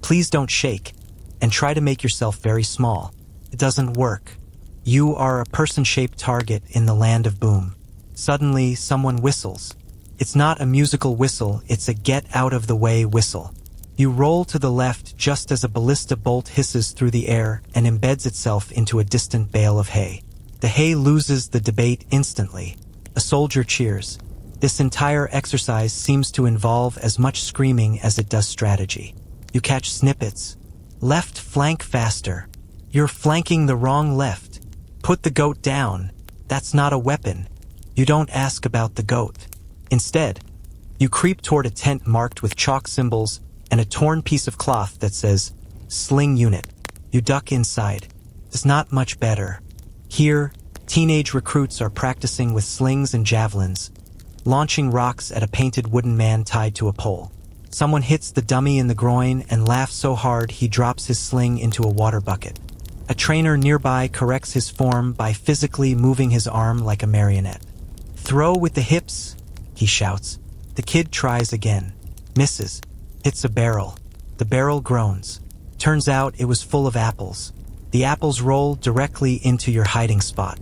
Please don't shake," and try to make yourself very small. It doesn't work. You are a person-shaped target in the land of boom. Suddenly, someone whistles. It's not a musical whistle, it's a get-out-of-the-way whistle. You roll to the left just as a ballista bolt hisses through the air and embeds itself into a distant bale of hay. The hay loses the debate instantly. A soldier cheers. This entire exercise seems to involve as much screaming as it does strategy. You catch snippets. Left flank faster. You're flanking the wrong left. Put the goat down. That's not a weapon. You don't ask about the goat. Instead, you creep toward a tent marked with chalk symbols and a torn piece of cloth that says, "Sling Unit." You duck inside. It's not much better. Here, teenage recruits are practicing with slings and javelins, launching rocks at a painted wooden man tied to a pole. Someone hits the dummy in the groin and laughs so hard he drops his sling into a water bucket. A trainer nearby corrects his form by physically moving his arm like a marionette. "Throw with the hips," he shouts. The kid tries again. Misses. Hits a barrel. The barrel groans. Turns out it was full of apples. The apples roll directly into your hiding spot.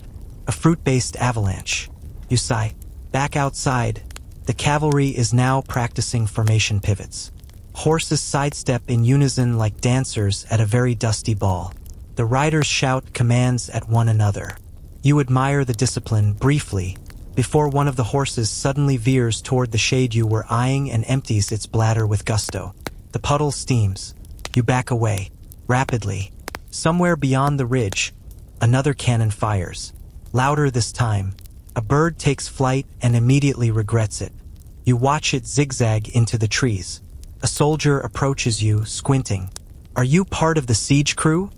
A fruit-based avalanche. You sigh. Back outside. The cavalry is now practicing formation pivots. Horses sidestep in unison like dancers at a very dusty ball. The riders shout commands at one another. You admire the discipline briefly, before one of the horses suddenly veers toward the shade you were eyeing and empties its bladder with gusto. The puddle steams. You back away. Rapidly. Somewhere beyond the ridge, another cannon fires. Louder this time. A bird takes flight and immediately regrets it. You watch it zigzag into the trees. A soldier approaches you, squinting. "Are you part of the siege crew?"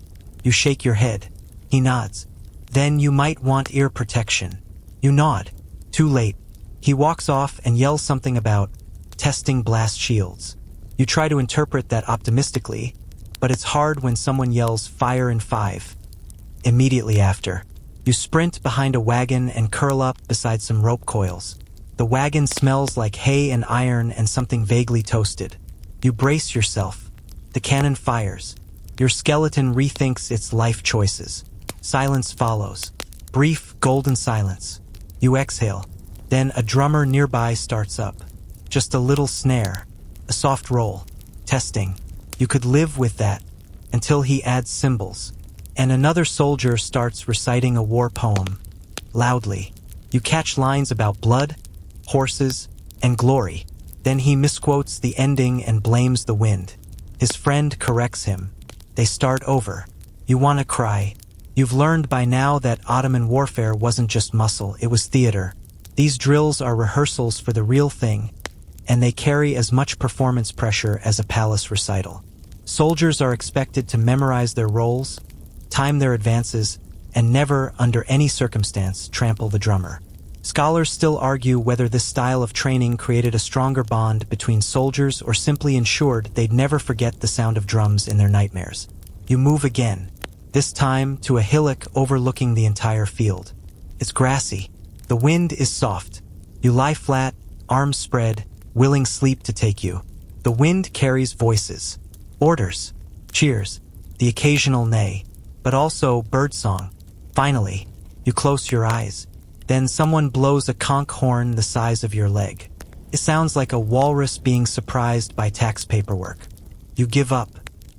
You shake your head. He nods. "Then you might want ear protection." You nod. Too late. He walks off and yells something about testing blast shields. You try to interpret that optimistically, but it's hard when someone yells "fire in 5." Immediately after, you sprint behind a wagon and curl up beside some rope coils. The wagon smells like hay and iron and something vaguely toasted. You brace yourself. The cannon fires. Your skeleton rethinks its life choices. Silence follows. Brief, golden silence. You exhale. Then a drummer nearby starts up. Just a little snare. A soft roll. Testing. You could live with that, until he adds cymbals. And another soldier starts reciting a war poem. Loudly. You catch lines about blood, horses, and glory. Then he misquotes the ending and blames the wind. His friend corrects him. They start over. You want to cry. You've learned by now that Ottoman warfare wasn't just muscle, it was theater. These drills are rehearsals for the real thing, and they carry as much performance pressure as a palace recital. Soldiers are expected to memorize their roles, time their advances, and never, under any circumstance, trample the drummer. Scholars still argue whether this style of training created a stronger bond between soldiers or simply ensured they'd never forget the sound of drums in their nightmares. You move again, this time to a hillock overlooking the entire field. It's grassy. The wind is soft. You lie flat, arms spread, willing sleep to take you. The wind carries voices. Orders, cheers, the occasional neigh, but also birdsong. Finally, you close your eyes. Then someone blows a conch horn the size of your leg. It sounds like a walrus being surprised by tax paperwork. You give up.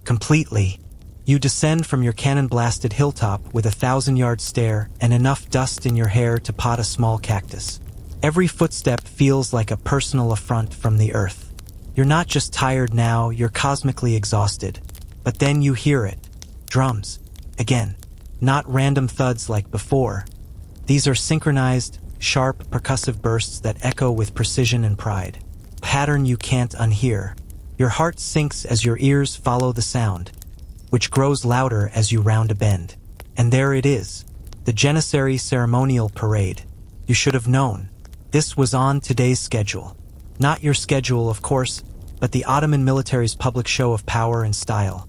Completely. You descend from your cannon-blasted hilltop with a 1,000-yard stare and enough dust in your hair to pot a small cactus. Every footstep feels like a personal affront from the earth. You're not just tired now, you're cosmically exhausted. But then you hear it. Drums. Again. Not random thuds like before. These are synchronized, sharp, percussive bursts that echo with precision and pride. Pattern you can't unhear. Your heart sinks as your ears follow the sound, which grows louder as you round a bend. And there it is, the Janissary ceremonial parade. You should have known. This was on today's schedule. Not your schedule, of course, but the Ottoman military's public show of power and style.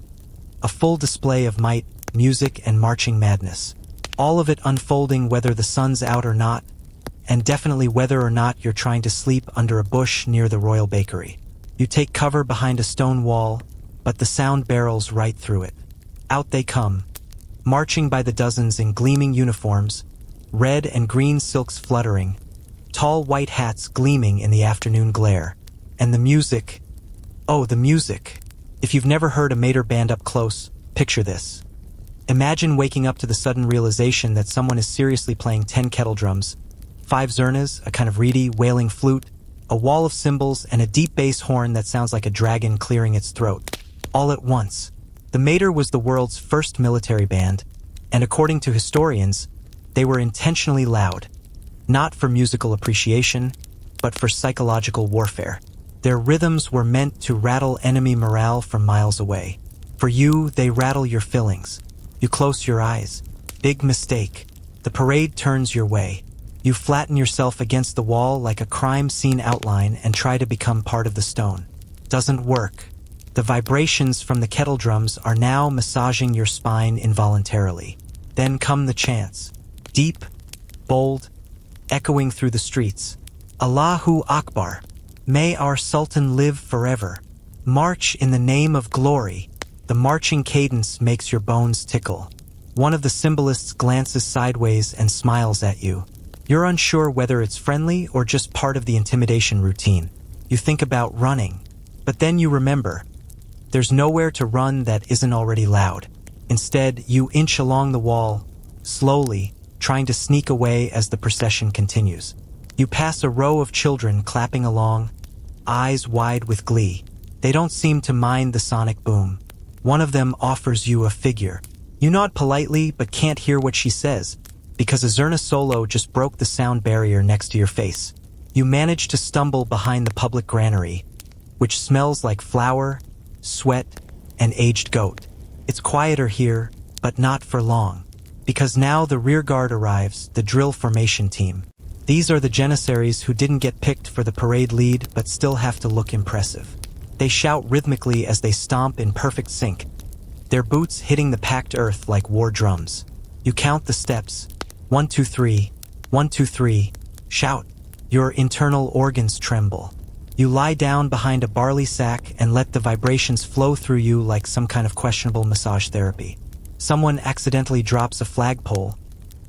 A full display of might, music, and marching madness. All of it unfolding whether the sun's out or not, and definitely whether or not you're trying to sleep under a bush near the royal bakery. You take cover behind a stone wall, but the sound barrels right through it. Out they come, marching by the dozens in gleaming uniforms, red and green silks fluttering, tall white hats gleaming in the afternoon glare. And the music, oh, the music. If you've never heard a Mater band up close, picture this. Imagine waking up to the sudden realization that someone is seriously playing 10 kettle drums, 5 zurnas, a kind of reedy, wailing flute, a wall of cymbals, and a deep bass horn that sounds like a dragon clearing its throat. All at once. The Mater was the world's first military band, and according to historians, they were intentionally loud. Not for musical appreciation, but for psychological warfare. Their rhythms were meant to rattle enemy morale from miles away. For you, they rattle your feelings. You close your eyes. Big mistake. The parade turns your way. You flatten yourself against the wall like a crime scene outline and try to become part of the stone. Doesn't work. The vibrations from the kettle drums are now massaging your spine involuntarily. Then come the chants. Deep, bold, echoing through the streets. Allahu Akbar. May our Sultan live forever. March in the name of glory. The marching cadence makes your bones tickle. One of the symbolists glances sideways and smiles at you. You're unsure whether it's friendly or just part of the intimidation routine. You think about running, but then you remember. There's nowhere to run that isn't already loud. Instead, you inch along the wall, slowly, trying to sneak away as the procession continues. You pass a row of children clapping along, eyes wide with glee. They don't seem to mind the sonic boom. One of them offers you a figure. You nod politely but can't hear what she says, because a zurna solo just broke the sound barrier next to your face. You manage to stumble behind the public granary, which smells like flour, sweat, and aged goat. It's quieter here, but not for long, because now the rear guard arrives, the drill formation team. These are the Janissaries who didn't get picked for the parade lead but still have to look impressive. They shout rhythmically as they stomp in perfect sync, their boots hitting the packed earth like war drums. You count the steps. 1, 2, 3, 1, 2, 3. Shout. Your internal organs tremble. You lie down behind a barley sack and let the vibrations flow through you like some kind of questionable massage therapy. Someone accidentally drops a flagpole,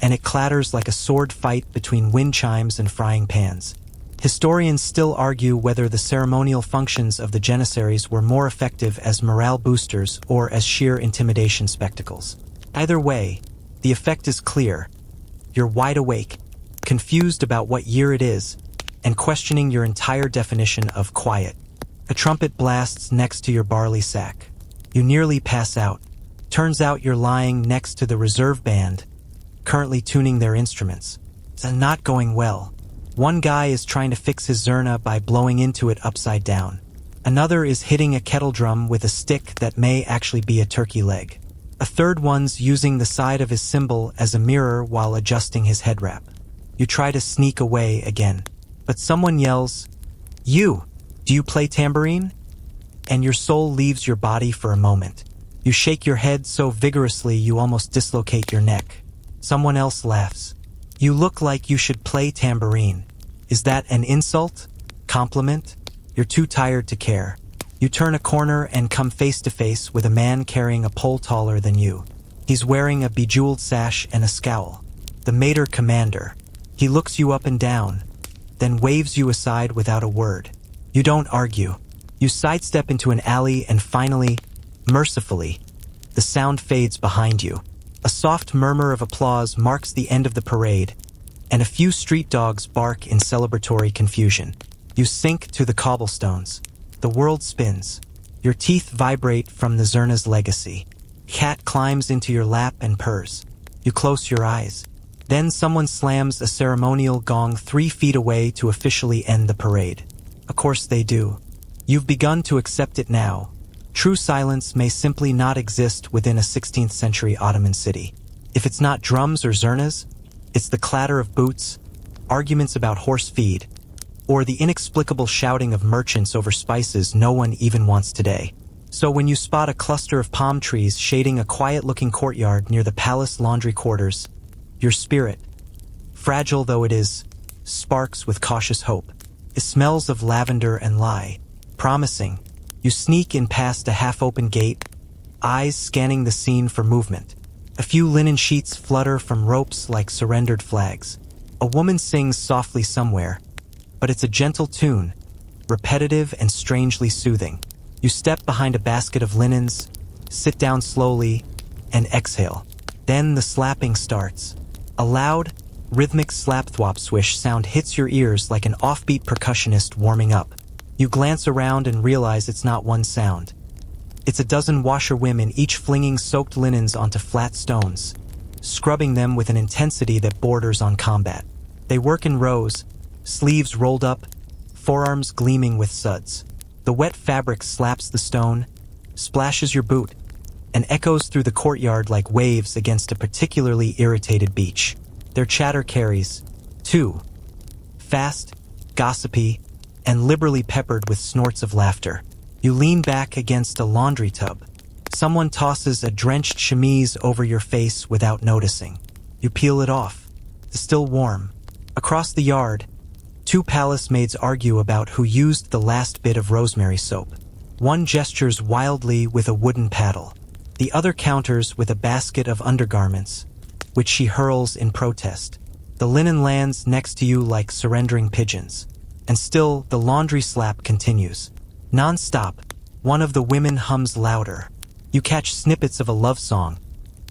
and it clatters like a sword fight between wind chimes and frying pans. Historians still argue whether the ceremonial functions of the Janissaries were more effective as morale boosters or as sheer intimidation spectacles. Either way, the effect is clear. You're wide awake, confused about what year it is, and questioning your entire definition of quiet. A trumpet blasts next to your barley sack. You nearly pass out. Turns out you're lying next to the reserve band, currently tuning their instruments. It's not going well. One guy is trying to fix his zurna by blowing into it upside down. Another is hitting a kettle drum with a stick that may actually be a turkey leg. A third one's using the side of his cymbal as a mirror while adjusting his head wrap. You try to sneak away again, but someone yells, "You! Do you play tambourine?" And your soul leaves your body for a moment. You shake your head so vigorously you almost dislocate your neck. Someone else laughs. "You look like you should play tambourine." Is that an insult? Compliment? You're too tired to care. You turn a corner and come face to face with a man carrying a pole taller than you. He's wearing a bejeweled sash and a scowl. The Mater commander. He looks you up and down, then waves you aside without a word. You don't argue. You sidestep into an alley and finally, mercifully, the sound fades behind you. A soft murmur of applause marks the end of the parade, and a few street dogs bark in celebratory confusion. You sink to the cobblestones. The world spins. Your teeth vibrate from the zurna's legacy. Cat climbs into your lap and purrs. You close your eyes. Then someone slams a ceremonial gong 3 feet away to officially end the parade. Of course they do. You've begun to accept it now. True silence may simply not exist within a 16th century Ottoman city. If it's not drums or zurnas, it's the clatter of boots, arguments about horse feed, or the inexplicable shouting of merchants over spices no one even wants today. So when you spot a cluster of palm trees shading a quiet-looking courtyard near the palace laundry quarters, your spirit, fragile though it is, sparks with cautious hope. It smells of lavender and lye, promising. You sneak in past a half-open gate, eyes scanning the scene for movement. A few linen sheets flutter from ropes like surrendered flags. A woman sings softly somewhere, but it's a gentle tune, repetitive and strangely soothing. You step behind a basket of linens, sit down slowly, and exhale. Then the slapping starts. A loud, rhythmic slap-thwop swish sound hits your ears like an offbeat percussionist warming up. You glance around and realize it's not one sound. It's a dozen washerwomen each flinging soaked linens onto flat stones, scrubbing them with an intensity that borders on combat. They work in rows, sleeves rolled up, forearms gleaming with suds. The wet fabric slaps the stone, splashes your boot, and echoes through the courtyard like waves against a particularly irritated beach. Their chatter carries, too, fast, gossipy, and liberally peppered with snorts of laughter. You lean back against a laundry tub. Someone tosses a drenched chemise over your face without noticing. You peel it off. It's still warm. Across the yard, two palace maids argue about who used the last bit of rosemary soap. One gestures wildly with a wooden paddle. The other counters with a basket of undergarments, which she hurls in protest. The linen lands next to you like surrendering pigeons. And still, the laundry slap continues. Non-stop, one of the women hums louder. You catch snippets of a love song,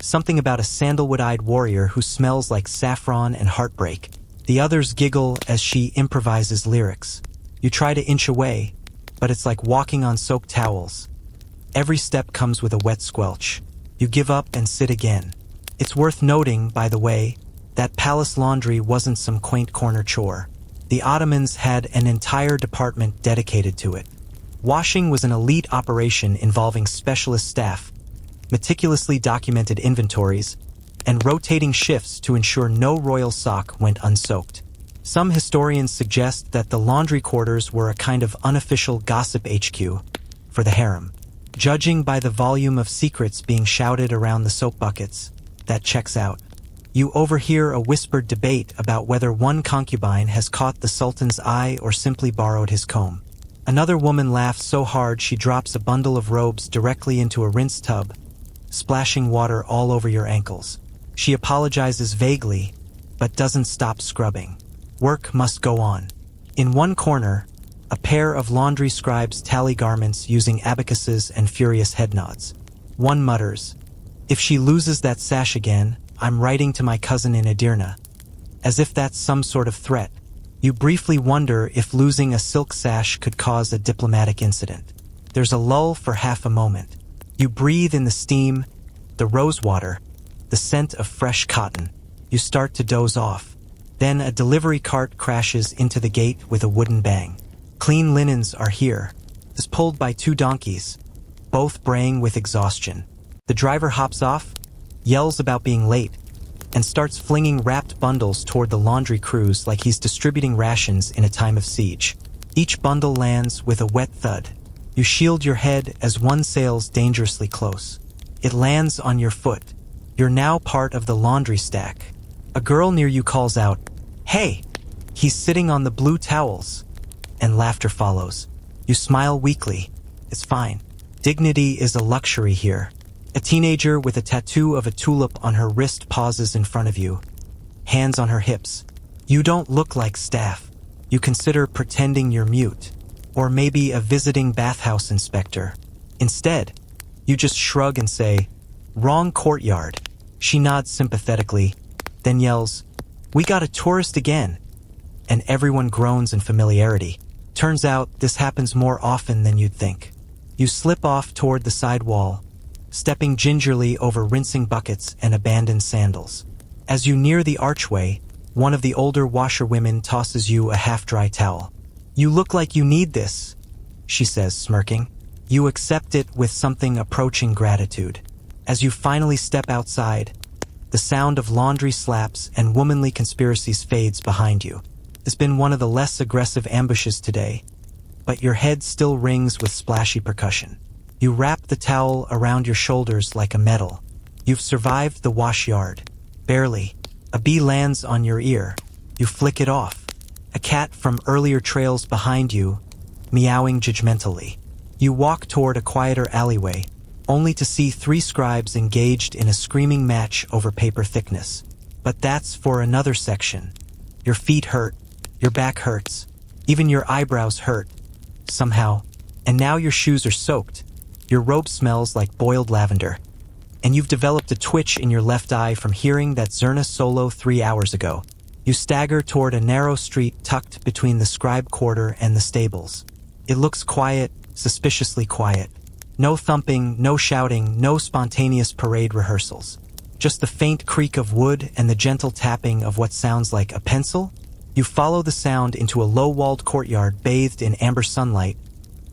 something about a sandalwood-eyed warrior who smells like saffron and heartbreak. The others giggle as she improvises lyrics. You try to inch away, but it's like walking on soaked towels. Every step comes with a wet squelch. You give up and sit again. It's worth noting, by the way, that palace laundry wasn't some quaint corner chore. The Ottomans had an entire department dedicated to it. Washing was an elite operation involving specialist staff, meticulously documented inventories, and rotating shifts to ensure no royal sock went unsoaked. Some historians suggest that the laundry quarters were a kind of unofficial gossip HQ for the harem. Judging by the volume of secrets being shouted around the soap buckets, that checks out. You overhear a whispered debate about whether one concubine has caught the sultan's eye or simply borrowed his comb. Another woman laughs so hard she drops a bundle of robes directly into a rinse tub, splashing water all over your ankles. She apologizes vaguely, but doesn't stop scrubbing. Work must go on. In one corner, a pair of laundry scribes tally garments using abacuses and furious head nods. One mutters, "If she loses that sash again, I'm writing to my cousin in Edirne," as if that's some sort of threat. You briefly wonder if losing a silk sash could cause a diplomatic incident. There's a lull for half a moment. You breathe in the steam, the rose water, the scent of fresh cotton. You start to doze off. Then a delivery cart crashes into the gate with a wooden bang. Clean linens are here. It's pulled by two donkeys, both braying with exhaustion. The driver hops off, yells about being late, and starts flinging wrapped bundles toward the laundry crews like he's distributing rations in a time of siege. Each bundle lands with a wet thud. You shield your head as one sails dangerously close. It lands on your foot. You're now part of the laundry stack. A girl near you calls out, "Hey, he's sitting on the blue towels," and laughter follows. You smile weakly. It's fine. Dignity is a luxury here. A teenager with a tattoo of a tulip on her wrist pauses in front of you, hands on her hips. You don't look like staff. You consider pretending you're mute, or maybe a visiting bathhouse inspector. Instead, you just shrug and say, "Wrong courtyard." She nods sympathetically, then yells, "We got a tourist again," and everyone groans in familiarity. Turns out this happens more often than you'd think. You slip off toward the side wall, stepping gingerly over rinsing buckets and abandoned sandals. As you near the archway, one of the older washerwomen tosses you a half-dry towel. "You look like you need this," she says, smirking. You accept it with something approaching gratitude. As you finally step outside, The sound of laundry slaps and womanly conspiracies fades behind you. It's been one of the less aggressive ambushes today, but your head still rings with splashy percussion. You wrap the towel around your shoulders like a medal. You've survived the wash yard. Barely. A bee lands on your ear. You flick it off. A cat from earlier trails behind you, meowing judgmentally. You walk toward a quieter alleyway, only to see 3 scribes engaged in a screaming match over paper thickness. But that's for another section. Your feet hurt. Your back hurts. Even your eyebrows hurt. Somehow. And now your shoes are soaked. Your robe smells like boiled lavender. And you've developed a twitch in your left eye from hearing that Zerna solo 3 hours ago. You stagger toward a narrow street tucked between the scribe quarter and the stables. It looks quiet, suspiciously quiet. No thumping, no shouting, no spontaneous parade rehearsals. Just the faint creak of wood and the gentle tapping of what sounds like a pencil. You follow the sound into a low-walled courtyard bathed in amber sunlight,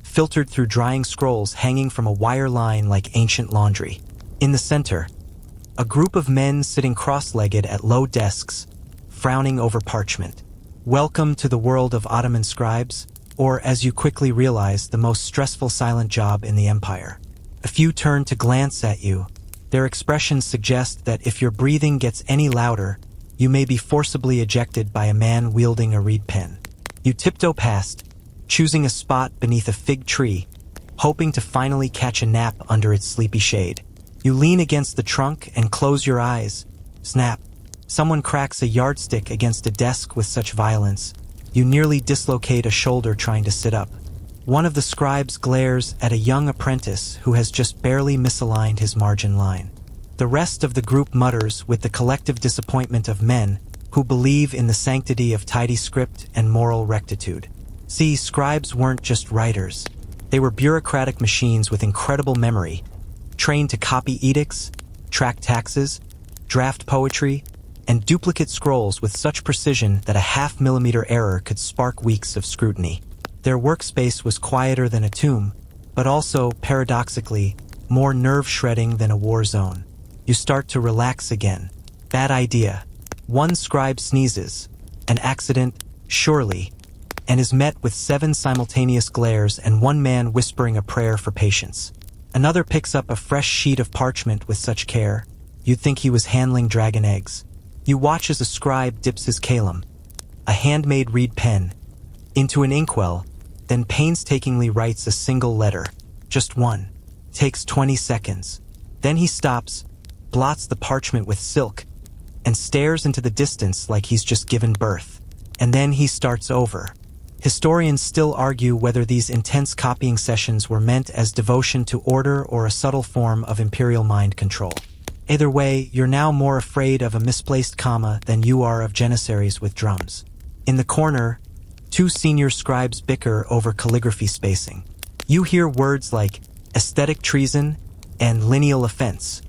filtered through drying scrolls hanging from a wire line like ancient laundry. In the center, a group of men sitting cross-legged at low desks, frowning over parchment. Welcome to the world of Ottoman scribes, or as you quickly realize, the most stressful silent job in the empire. A few turn to glance at you. Their expressions suggest that if your breathing gets any louder, you may be forcibly ejected by a man wielding a reed pen. You tiptoe past, choosing a spot beneath a fig tree, hoping to finally catch a nap under its sleepy shade. You lean against the trunk and close your eyes. Snap. Someone cracks a yardstick against a desk with such violence, you nearly dislocate a shoulder trying to sit up. One of the scribes glares at a young apprentice who has just barely misaligned his margin line. The rest of the group mutters with the collective disappointment of men who believe in the sanctity of tidy script and moral rectitude. See, scribes weren't just writers. They were bureaucratic machines with incredible memory, trained to copy edicts, track taxes, draft poetry, and duplicate scrolls with such precision that a half-millimeter error could spark weeks of scrutiny. Their workspace was quieter than a tomb, but also, paradoxically, more nerve-shredding than a war zone. You start to relax again. Bad idea. One scribe sneezes. An accident, surely, and is met with 7 simultaneous glares and one man whispering a prayer for patience. Another picks up a fresh sheet of parchment with such care, you'd think he was handling dragon eggs. You watch as a scribe dips his kalem, a handmade reed pen, into an inkwell, then painstakingly writes a single letter. Just one. Takes 20 seconds. Then he stops, blots the parchment with silk, and stares into the distance like he's just given birth. And then he starts over. Historians still argue whether these intense copying sessions were meant as devotion to order or a subtle form of imperial mind control. Either way, you're now more afraid of a misplaced comma than you are of janissaries with drums. In the corner, 2 senior scribes bicker over calligraphy spacing. You hear words like aesthetic treason and lineal offense.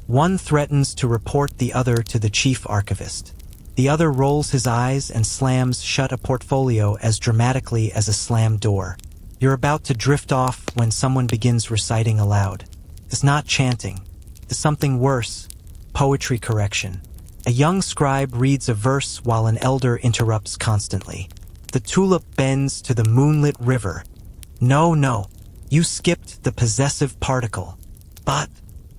One threatens to report the other to the chief archivist. The other rolls his eyes and slams shut a portfolio as dramatically as a slammed door. You're about to drift off when someone begins reciting aloud. It's not chanting. It's something worse. Poetry correction. A young scribe reads a verse while an elder interrupts constantly. The tulip bends to the moonlit river. No, you skipped the possessive particle. But,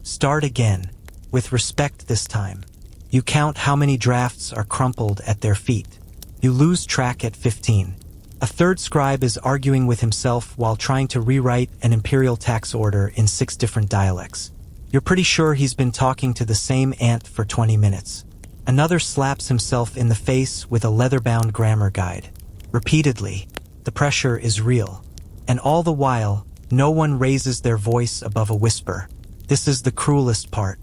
start again, with respect this time. You count how many drafts are crumpled at their feet. You lose track at 15. A third scribe is arguing with himself while trying to rewrite an imperial tax order in 6 different dialects. You're pretty sure he's been talking to the same ant for 20 minutes. Another slaps himself in the face with a leather-bound grammar guide. Repeatedly, the pressure is real. And all the while, no one raises their voice above a whisper. This is the cruelest part.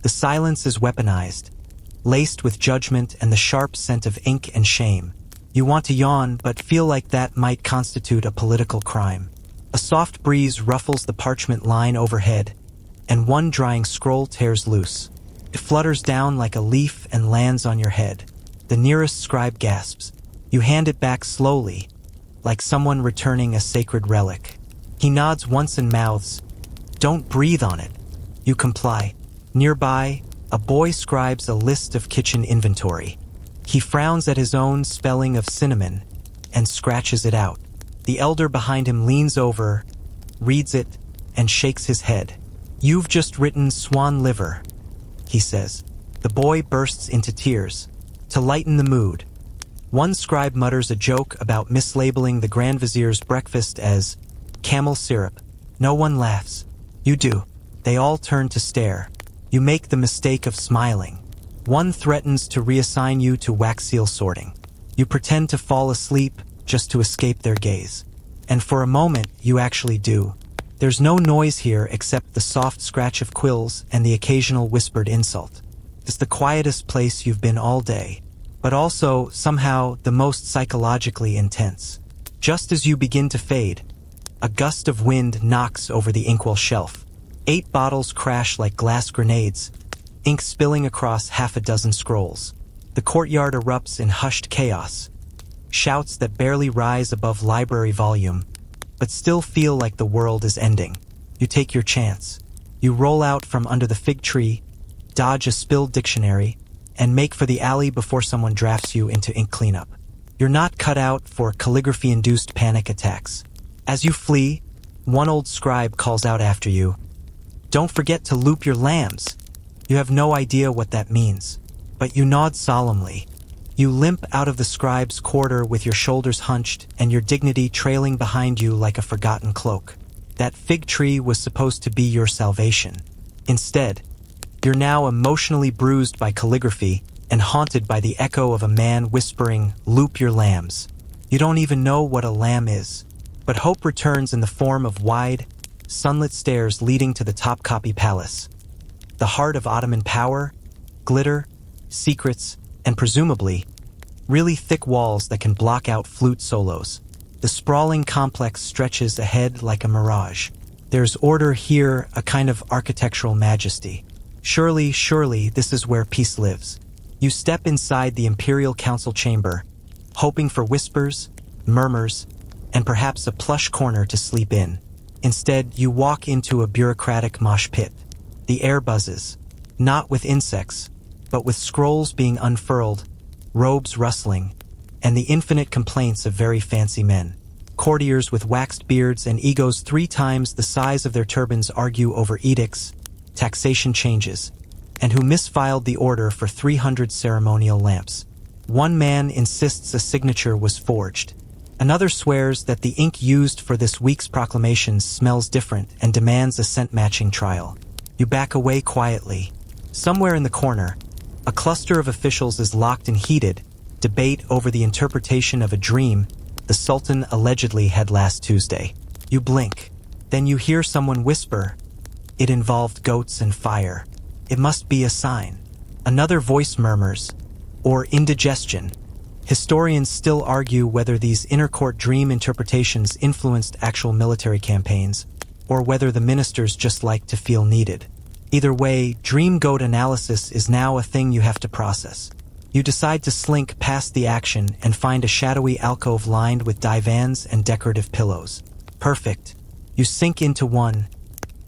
The silence is weaponized, laced with judgment and the sharp scent of ink and shame. You want to yawn, but feel like that might constitute a political crime. A soft breeze ruffles the parchment line overhead, and one drying scroll tears loose. It flutters down like a leaf and lands on your head. The nearest scribe gasps. You hand it back slowly, like someone returning a sacred relic. He nods once and mouths, "Don't breathe on it." You comply. Nearby, A boy scribes a list of kitchen inventory. He frowns at his own spelling of cinnamon and scratches it out. The elder behind him leans over, reads it, and shakes his head. "You've just written swan liver," he says. The boy bursts into tears. To lighten the mood, one scribe mutters a joke about mislabeling the Grand Vizier's breakfast as camel syrup. No one laughs. You do. They all turn to stare. You make the mistake of smiling. One threatens to reassign you to wax seal sorting. You pretend to fall asleep just to escape their gaze. And for a moment, you actually do. There's no noise here except the soft scratch of quills and the occasional whispered insult. It's the quietest place you've been all day, but also, somehow, the most psychologically intense. Just as you begin to fade, a gust of wind knocks over the inkwell shelf. 8 bottles crash like glass grenades, ink spilling across half a dozen scrolls. The courtyard erupts in hushed chaos. Shouts that barely rise above library volume, but still feel like the world is ending. You take your chance. You roll out from under the fig tree, dodge a spilled dictionary, and make for the alley before someone drafts you into ink cleanup. You're not cut out for calligraphy-induced panic attacks. As you flee, one old scribe calls out after you, "Don't forget to loop your lambs." You have no idea what that means, but you nod solemnly. You limp out of the scribe's quarter with your shoulders hunched and your dignity trailing behind you like a forgotten cloak. That fig tree was supposed to be your salvation. Instead, you're now emotionally bruised by calligraphy and haunted by the echo of a man whispering, "Loop your lambs." You don't even know what a lamb is, but hope returns in the form of wide, sunlit stairs leading to the Topkapi Palace. The heart of Ottoman power, glitter, secrets, and presumably, really thick walls that can block out flute solos. The sprawling complex stretches ahead like a mirage. There's order here, a kind of architectural majesty. Surely, this is where peace lives. You step inside the Imperial Council chamber, hoping for whispers, murmurs, and perhaps a plush corner to sleep in. Instead, you walk into a bureaucratic mosh pit. The air buzzes, not with insects, but with scrolls being unfurled, robes rustling, and the infinite complaints of very fancy men. Courtiers with waxed beards and egos 3 times the size of their turbans argue over edicts, taxation changes, and who misfiled the order for 300 ceremonial lamps. One man insists a signature was forged. Another swears that the ink used for this week's proclamations smells different and demands a scent-matching trial. You back away quietly. Somewhere in the corner, a cluster of officials is locked in heated debate over the interpretation of a dream the Sultan allegedly had last Tuesday. You blink. Then you hear someone whisper, "It involved goats and fire. It must be a sign." Another voice murmurs, "Or indigestion." Historians still argue whether these inner-court dream interpretations influenced actual military campaigns, or whether the ministers just like to feel needed. Either way, dream goat analysis is now a thing you have to process. You decide to slink past the action and find a shadowy alcove lined with divans and decorative pillows. Perfect. You sink into one,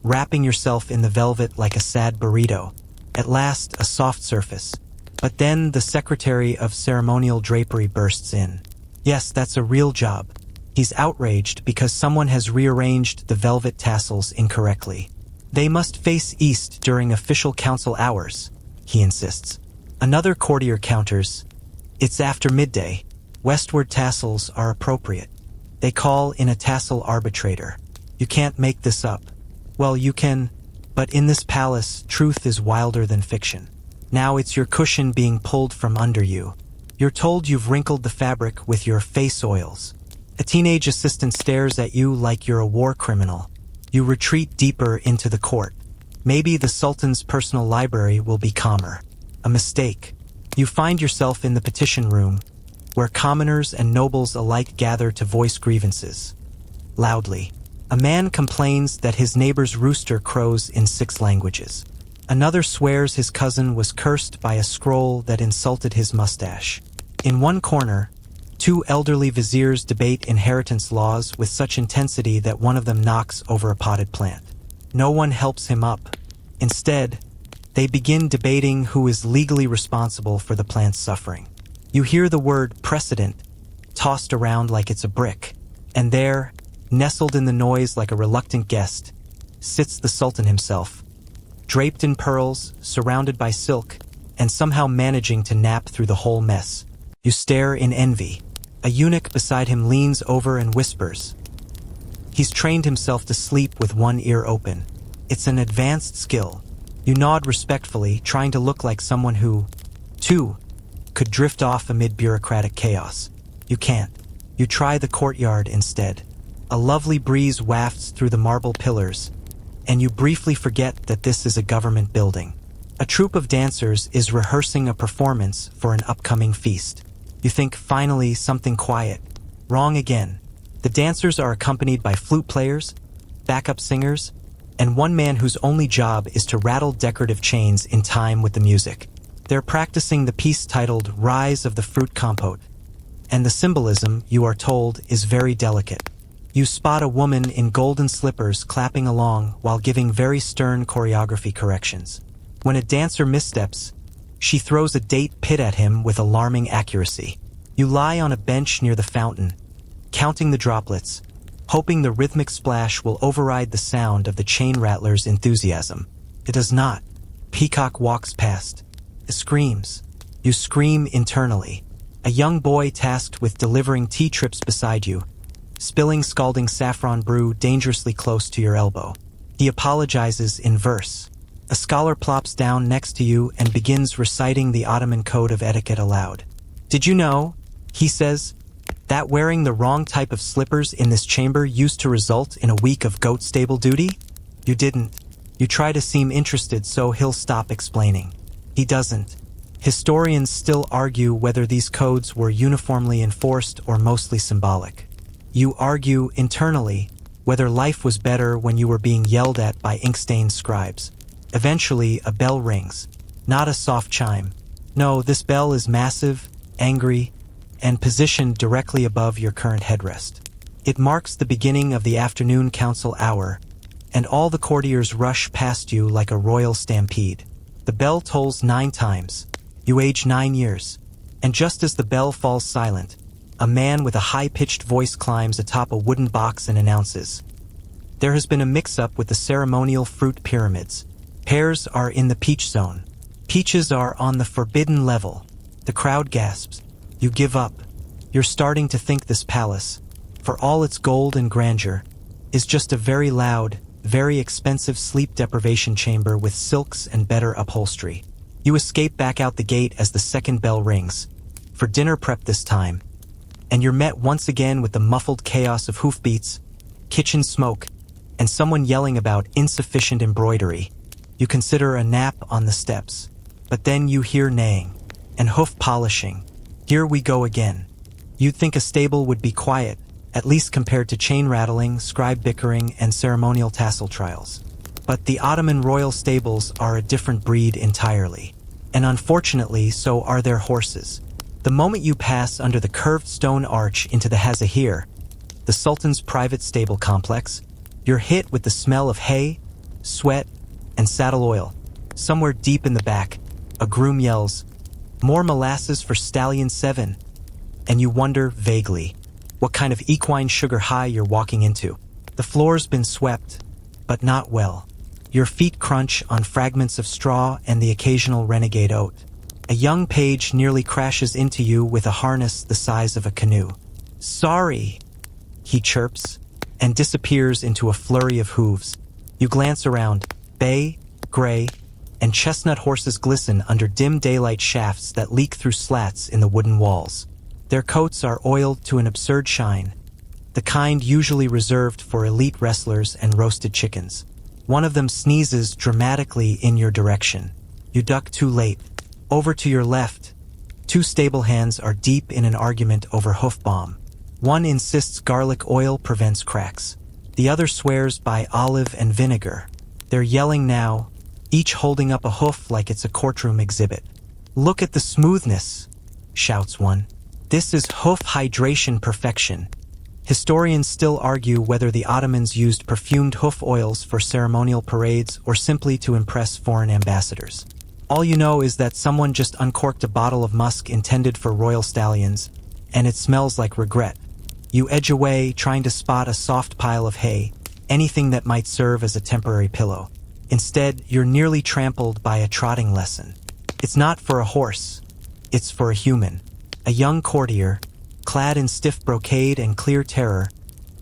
wrapping yourself in the velvet like a sad burrito. At last, a soft surface. But then the secretary of ceremonial drapery bursts in. Yes, that's a real job. He's outraged because someone has rearranged the velvet tassels incorrectly. They must face east during official council hours, he insists. Another courtier counters, "It's after midday. Westward tassels are appropriate." They call in a tassel arbitrator. You can't make this up. Well, you can, but in this palace, truth is wilder than fiction. Now it's your cushion being pulled from under you. You're told you've wrinkled the fabric with your face oils. A teenage assistant stares at you like you're a war criminal. You retreat deeper into the court. Maybe the Sultan's personal library will be calmer. A mistake. You find yourself in the petition room, where commoners and nobles alike gather to voice grievances. Loudly. A man complains that his neighbor's rooster crows in 6 languages. Another swears his cousin was cursed by a scroll that insulted his mustache. In one corner, 2 elderly viziers debate inheritance laws with such intensity that one of them knocks over a potted plant. No one helps him up. Instead, They begin debating who is legally responsible for the plant's suffering. You hear the word precedent tossed around like it's a brick, and there, nestled in the noise like a reluctant guest, sits the Sultan himself, draped in pearls, surrounded by silk, and somehow managing to nap through the whole mess. You stare in envy. A eunuch beside him leans over and whispers. He's trained himself to sleep with one ear open. It's an advanced skill. You nod respectfully, trying to look like someone who, too, could drift off amid bureaucratic chaos. You can't. You try the courtyard instead. A lovely breeze wafts through the marble pillars, and you briefly forget that this is a government building. A troupe of dancers is rehearsing a performance for an upcoming feast. You think, finally, something quiet. Wrong again. The dancers are accompanied by flute players, backup singers, and one man whose only job is to rattle decorative chains in time with the music. They're practicing the piece titled Rise of the Fruit Compote, and the symbolism, you are told, is very delicate. You spot a woman in golden slippers clapping along while giving very stern choreography corrections. When a dancer missteps, she throws a date pit at him with alarming accuracy. You lie on a bench near the fountain, counting the droplets, hoping the rhythmic splash will override the sound of the chain rattler's enthusiasm. It does not. Peacock walks past. It screams. You scream internally. A young boy tasked with delivering tea trips beside you, spilling scalding saffron brew dangerously close to your elbow. He apologizes in verse. A scholar plops down next to you and begins reciting the Ottoman code of etiquette aloud. Did you know, he says, that wearing the wrong type of slippers in this chamber used to result in a week of goat stable duty? You didn't. You try to seem interested so he'll stop explaining. He doesn't. Historians still argue whether these codes were uniformly enforced or mostly symbolic. You argue internally whether life was better when you were being yelled at by ink-stained scribes. Eventually, a bell rings. Not a soft chime. No, this bell is massive, angry, and positioned directly above your current headrest. It marks the beginning of the afternoon council hour, and all the courtiers rush past you like a royal stampede. The bell tolls 9 times. You age 9 years. And just as the bell falls silent, a man with a high-pitched voice climbs atop a wooden box and announces, "There has been a mix-up with the ceremonial fruit pyramids. Pears are in the peach zone. Peaches are on the forbidden level." The crowd gasps. You give up. You're starting to think this palace, for all its gold and grandeur, is just a very loud, very expensive sleep deprivation chamber with silks and better upholstery. You escape back out the gate as the second bell rings, for dinner prep this time, and you're met once again with the muffled chaos of hoofbeats, kitchen smoke, and someone yelling about insufficient embroidery. You consider a nap on the steps, but then you hear neighing and hoof polishing. Here we go again. You'd think a stable would be quiet, at least compared to chain rattling, scribe bickering, and ceremonial tassel trials. But the Ottoman royal stables are a different breed entirely. And unfortunately, so are their horses. The moment you pass under the curved stone arch into the Hazahir, the Sultan's private stable complex, you're hit with the smell of hay, sweat, and saddle oil. Somewhere deep in the back, a groom yells, "More molasses for Stallion 7. And you wonder, vaguely, what kind of equine sugar high you're walking into. The floor's been swept, but not well. Your feet crunch on fragments of straw and the occasional renegade oat. A young page nearly crashes into you with a harness the size of a canoe. "Sorry," he chirps, and disappears into a flurry of hooves. You glance around. Bay, gray, and chestnut horses glisten under dim daylight shafts that leak through slats in the wooden walls. Their coats are oiled to an absurd shine, the kind usually reserved for elite wrestlers and roasted chickens. One of them sneezes dramatically in your direction. You duck too late. Over to your left, 2 stable hands are deep in an argument over hoof balm. One insists garlic oil prevents cracks. The other swears by olive and vinegar. They're yelling now, each holding up a hoof like it's a courtroom exhibit. "Look at the smoothness," shouts one. "This is hoof hydration perfection." Historians still argue whether the Ottomans used perfumed hoof oils for ceremonial parades or simply to impress foreign ambassadors. All you know is that someone just uncorked a bottle of musk intended for royal stallions, and it smells like regret. You edge away, trying to spot a soft pile of hay, anything that might serve as a temporary pillow. Instead, you're nearly trampled by a trotting lesson. It's not for a horse, it's for a human. A young courtier, clad in stiff brocade and clear terror,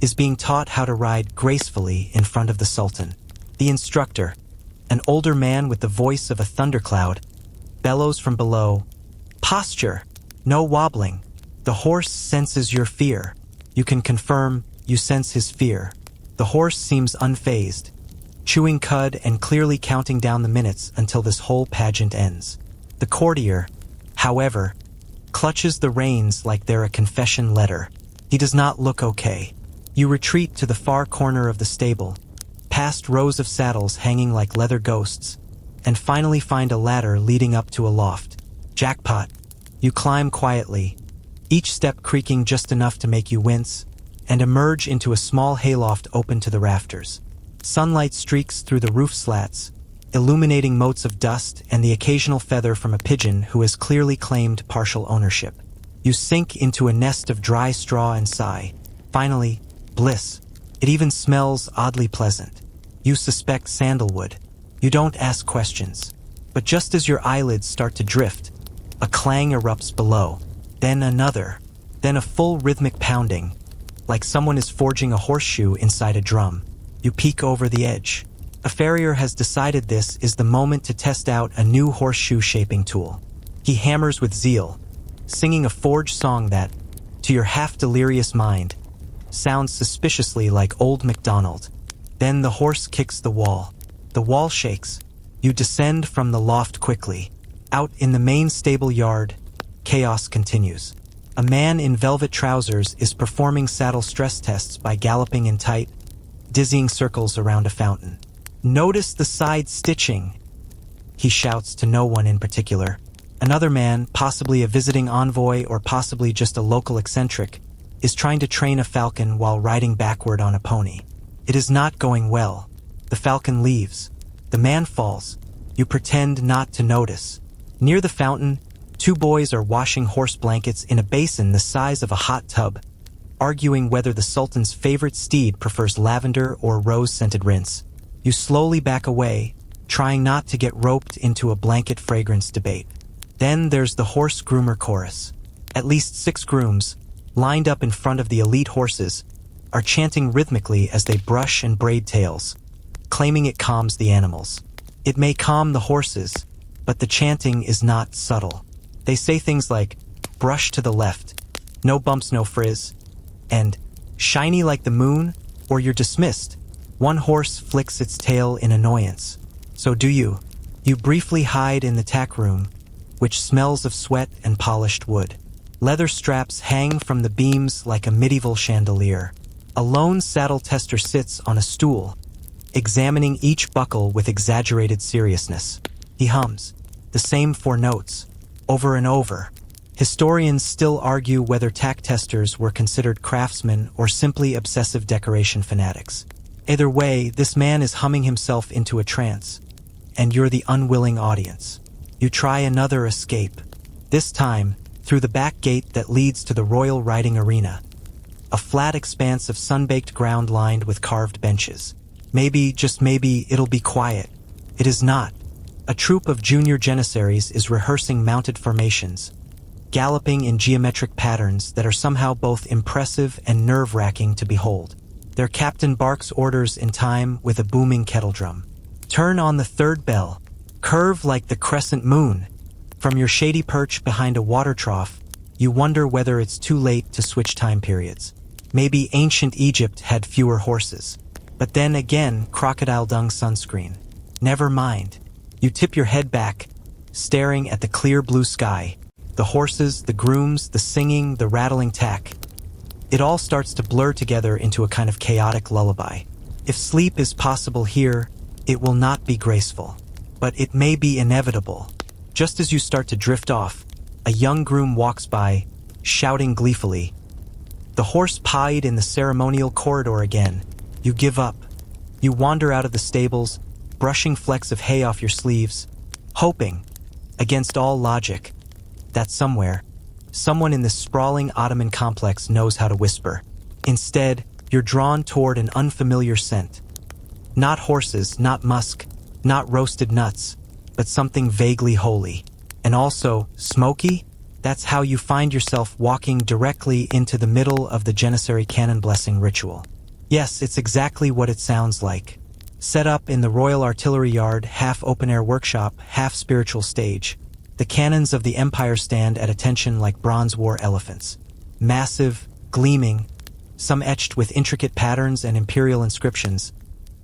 is being taught how to ride gracefully in front of the Sultan. The instructor, an older man with the voice of a thundercloud, bellows from below, "Posture! No wobbling!" The horse senses your fear. You can confirm you sense his fear. The horse seems unfazed, chewing cud and clearly counting down the minutes until this whole pageant ends. The courtier, however, clutches the reins like they're a confession letter. He does not look okay. You retreat to the far corner of the stable, past rows of saddles hanging like leather ghosts, and finally find a ladder leading up to a loft. Jackpot. You climb quietly, each step creaking just enough to make you wince, and emerge into a small hayloft open to the rafters. Sunlight streaks through the roof slats, illuminating motes of dust and the occasional feather from a pigeon who has clearly claimed partial ownership. You sink into a nest of dry straw and sigh. Finally, bliss. It even smells oddly pleasant. You suspect sandalwood. You don't ask questions. But just as your eyelids start to drift, a clang erupts below. Then another. Then a full rhythmic pounding, like someone is forging a horseshoe inside a drum. You peek over the edge. A farrier has decided this is the moment to test out a new horseshoe shaping tool. He hammers with zeal, singing a forged song that, to your half-delirious mind, sounds suspiciously like Old MacDonald. Then the horse kicks the wall. The wall shakes. You descend from the loft quickly. Out in the main stable yard, chaos continues. A man in velvet trousers is performing saddle stress tests by galloping in tight, dizzying circles around a fountain. "Notice the side stitching," he shouts to no one in particular. Another man, possibly a visiting envoy or possibly just a local eccentric, is trying to train a falcon while riding backward on a pony. It is not going well. The falcon leaves. The man falls. You pretend not to notice. Near the fountain, two boys are washing horse blankets in a basin the size of a hot tub, arguing whether the Sultan's favorite steed prefers lavender or rose-scented rinse. You slowly back away, trying not to get roped into a blanket fragrance debate. Then there's the horse groomer chorus. At least 6 grooms, lined up in front of the elite horses, are chanting rhythmically as they brush and braid tails, claiming it calms the animals. It may calm the horses, but the chanting is not subtle. They say things like, "brush to the left," "no bumps, no frizz," and "shiny like the moon," or "you're dismissed." One horse flicks its tail in annoyance. So do you. You briefly hide in the tack room, which smells of sweat and polished wood. Leather straps hang from the beams like a medieval chandelier. A lone saddle tester sits on a stool, examining each buckle with exaggerated seriousness. He hums, the same 4 notes, over and over. Historians still argue whether tack testers were considered craftsmen or simply obsessive decoration fanatics. Either way, this man is humming himself into a trance, and you're the unwilling audience. You try another escape, this time through the back gate that leads to the royal riding arena, a flat expanse of sun-baked ground lined with carved benches. Maybe, just maybe, it'll be quiet. It is not. A troop of junior Janissaries is rehearsing mounted formations, galloping in geometric patterns that are somehow both impressive and nerve-wracking to behold. Their captain barks orders in time with a booming kettle drum. Turn on the 3rd bell. Curve like the crescent moon. From your shady perch behind a water trough, you wonder whether it's too late to switch time periods. Maybe ancient Egypt had fewer horses. But then again, crocodile dung sunscreen. Never mind. You tip your head back, staring at the clear blue sky. The horses, the grooms, the singing, the rattling tack. It all starts to blur together into a kind of chaotic lullaby. If sleep is possible here, it will not be graceful. But it may be inevitable. Just as you start to drift off, a young groom walks by, shouting gleefully, The horse pied in the ceremonial corridor again. You give up. You wander out of the stables, brushing flecks of hay off your sleeves, hoping, against all logic, that somewhere, someone in this sprawling Ottoman complex knows how to whisper. Instead, you're drawn toward an unfamiliar scent. Not horses, not musk, not roasted nuts, but something vaguely holy. And also, smoky? That's how you find yourself walking directly into the middle of the Janissary cannon blessing ritual. Yes, it's exactly what it sounds like. Set up in the Royal Artillery Yard, half open-air workshop, half spiritual stage, the cannons of the Empire stand at attention like Bronze War elephants. Massive, gleaming, some etched with intricate patterns and imperial inscriptions.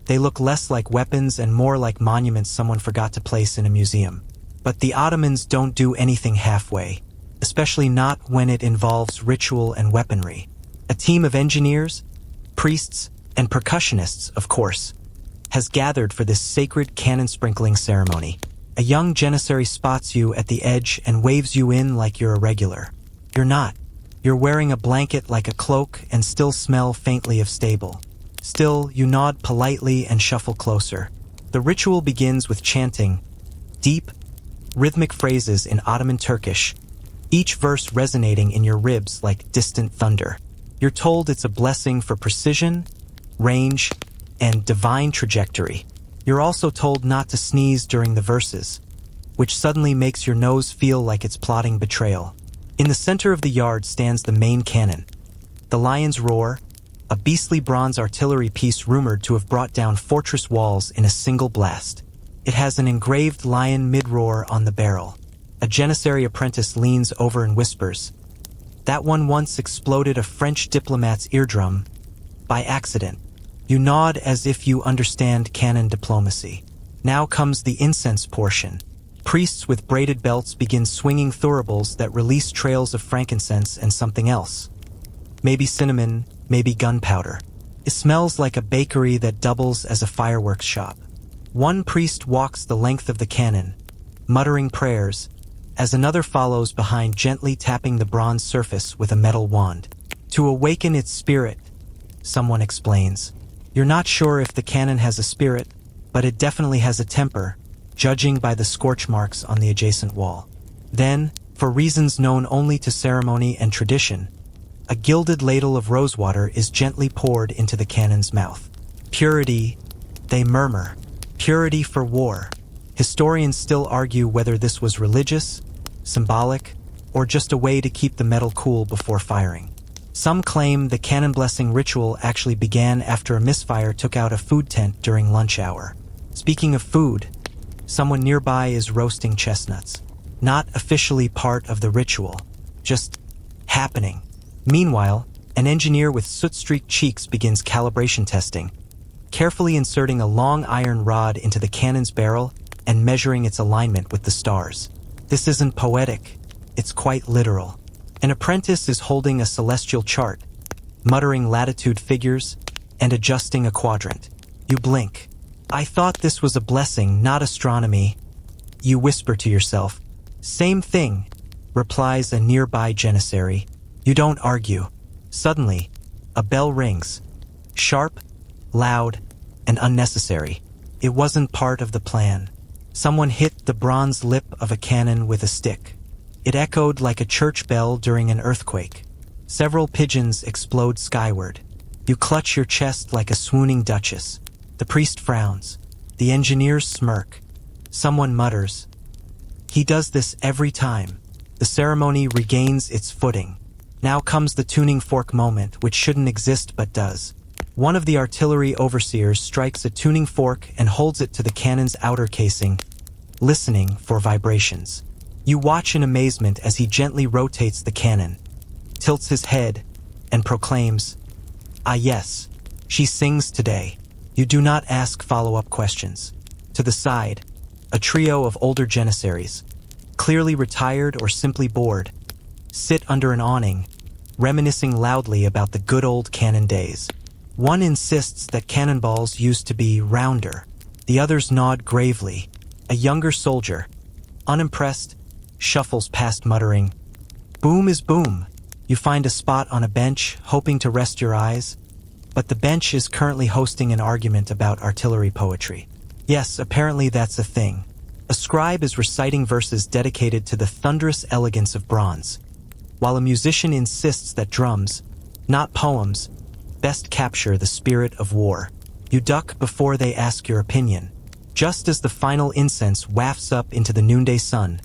They look less like weapons and more like monuments someone forgot to place in a museum. But the Ottomans don't do anything halfway, especially not when it involves ritual and weaponry. A team of engineers, priests, and percussionists, of course, has gathered for this sacred cannon sprinkling ceremony. A young Janissary spots you at the edge and waves you in like you're a regular. You're not. You're wearing a blanket like a cloak and still smell faintly of stable. Still, you nod politely and shuffle closer. The ritual begins with chanting, deep, rhythmic phrases in Ottoman Turkish, each verse resonating in your ribs like distant thunder. You're told it's a blessing for precision, range, and divine trajectory. You're also told not to sneeze during the verses, which suddenly makes your nose feel like it's plotting betrayal. In the center of the yard stands the main cannon. The lion's roar, a beastly bronze artillery piece rumored to have brought down fortress walls in a single blast. It has an engraved lion mid-roar on the barrel. A Janissary apprentice leans over and whispers, "That one once exploded a French diplomat's eardrum, by accident." You nod as if you understand cannon diplomacy. Now comes the incense portion. Priests with braided belts begin swinging thuribles that release trails of frankincense and something else. Maybe cinnamon, maybe gunpowder. It smells like a bakery that doubles as a fireworks shop. One priest walks the length of the cannon, muttering prayers, as another follows behind, gently tapping the bronze surface with a metal wand. To awaken its spirit, someone explains. You're not sure if the cannon has a spirit, but it definitely has a temper, judging by the scorch marks on the adjacent wall. Then, for reasons known only to ceremony and tradition, a gilded ladle of rosewater is gently poured into the cannon's mouth. Purity, they murmur. Purity for war. Historians still argue whether this was religious, symbolic, or just a way to keep the metal cool before firing. Some claim the cannon blessing ritual actually began after a misfire took out a food tent during lunch hour. Speaking of food, someone nearby is roasting chestnuts. Not officially part of the ritual, just happening. Meanwhile, an engineer with soot-streaked cheeks begins calibration testing, carefully inserting a long iron rod into the cannon's barrel and measuring its alignment with the stars. This isn't poetic, it's quite literal. An apprentice is holding a celestial chart, muttering latitude figures and adjusting a quadrant. You blink. "I thought this was a blessing, not astronomy." You whisper to yourself. "Same thing," replies a nearby Janissary. You don't argue. Suddenly, a bell rings. Sharp, loud, and unnecessary. It wasn't part of the plan. Someone hit the bronze lip of a cannon with a stick. It echoed like a church bell during an earthquake. Several pigeons explode skyward. You clutch your chest like a swooning duchess. The priest frowns. The engineers smirk. Someone mutters. He does this every time. The ceremony regains its footing. Now comes the tuning fork moment, which shouldn't exist but does. One of the artillery overseers strikes a tuning fork and holds it to the cannon's outer casing, listening for vibrations. You watch in amazement as he gently rotates the cannon, tilts his head, and proclaims, "Ah yes, she sings today." You do not ask follow-up questions. To the side, a trio of older Janissaries, clearly retired or simply bored, sit under an awning, reminiscing loudly about the good old cannon days. One insists that cannonballs used to be rounder. The others nod gravely. A younger soldier, unimpressed, shuffles past muttering, "Boom is boom." You find a spot on a bench, hoping to rest your eyes, but the bench is currently hosting an argument about artillery poetry. Yes, apparently that's a thing. A scribe is reciting verses dedicated to the thunderous elegance of bronze, while a musician insists that drums, not poems, best capture the spirit of war. You duck before they ask your opinion. Just as the final incense wafts up into the noonday sun,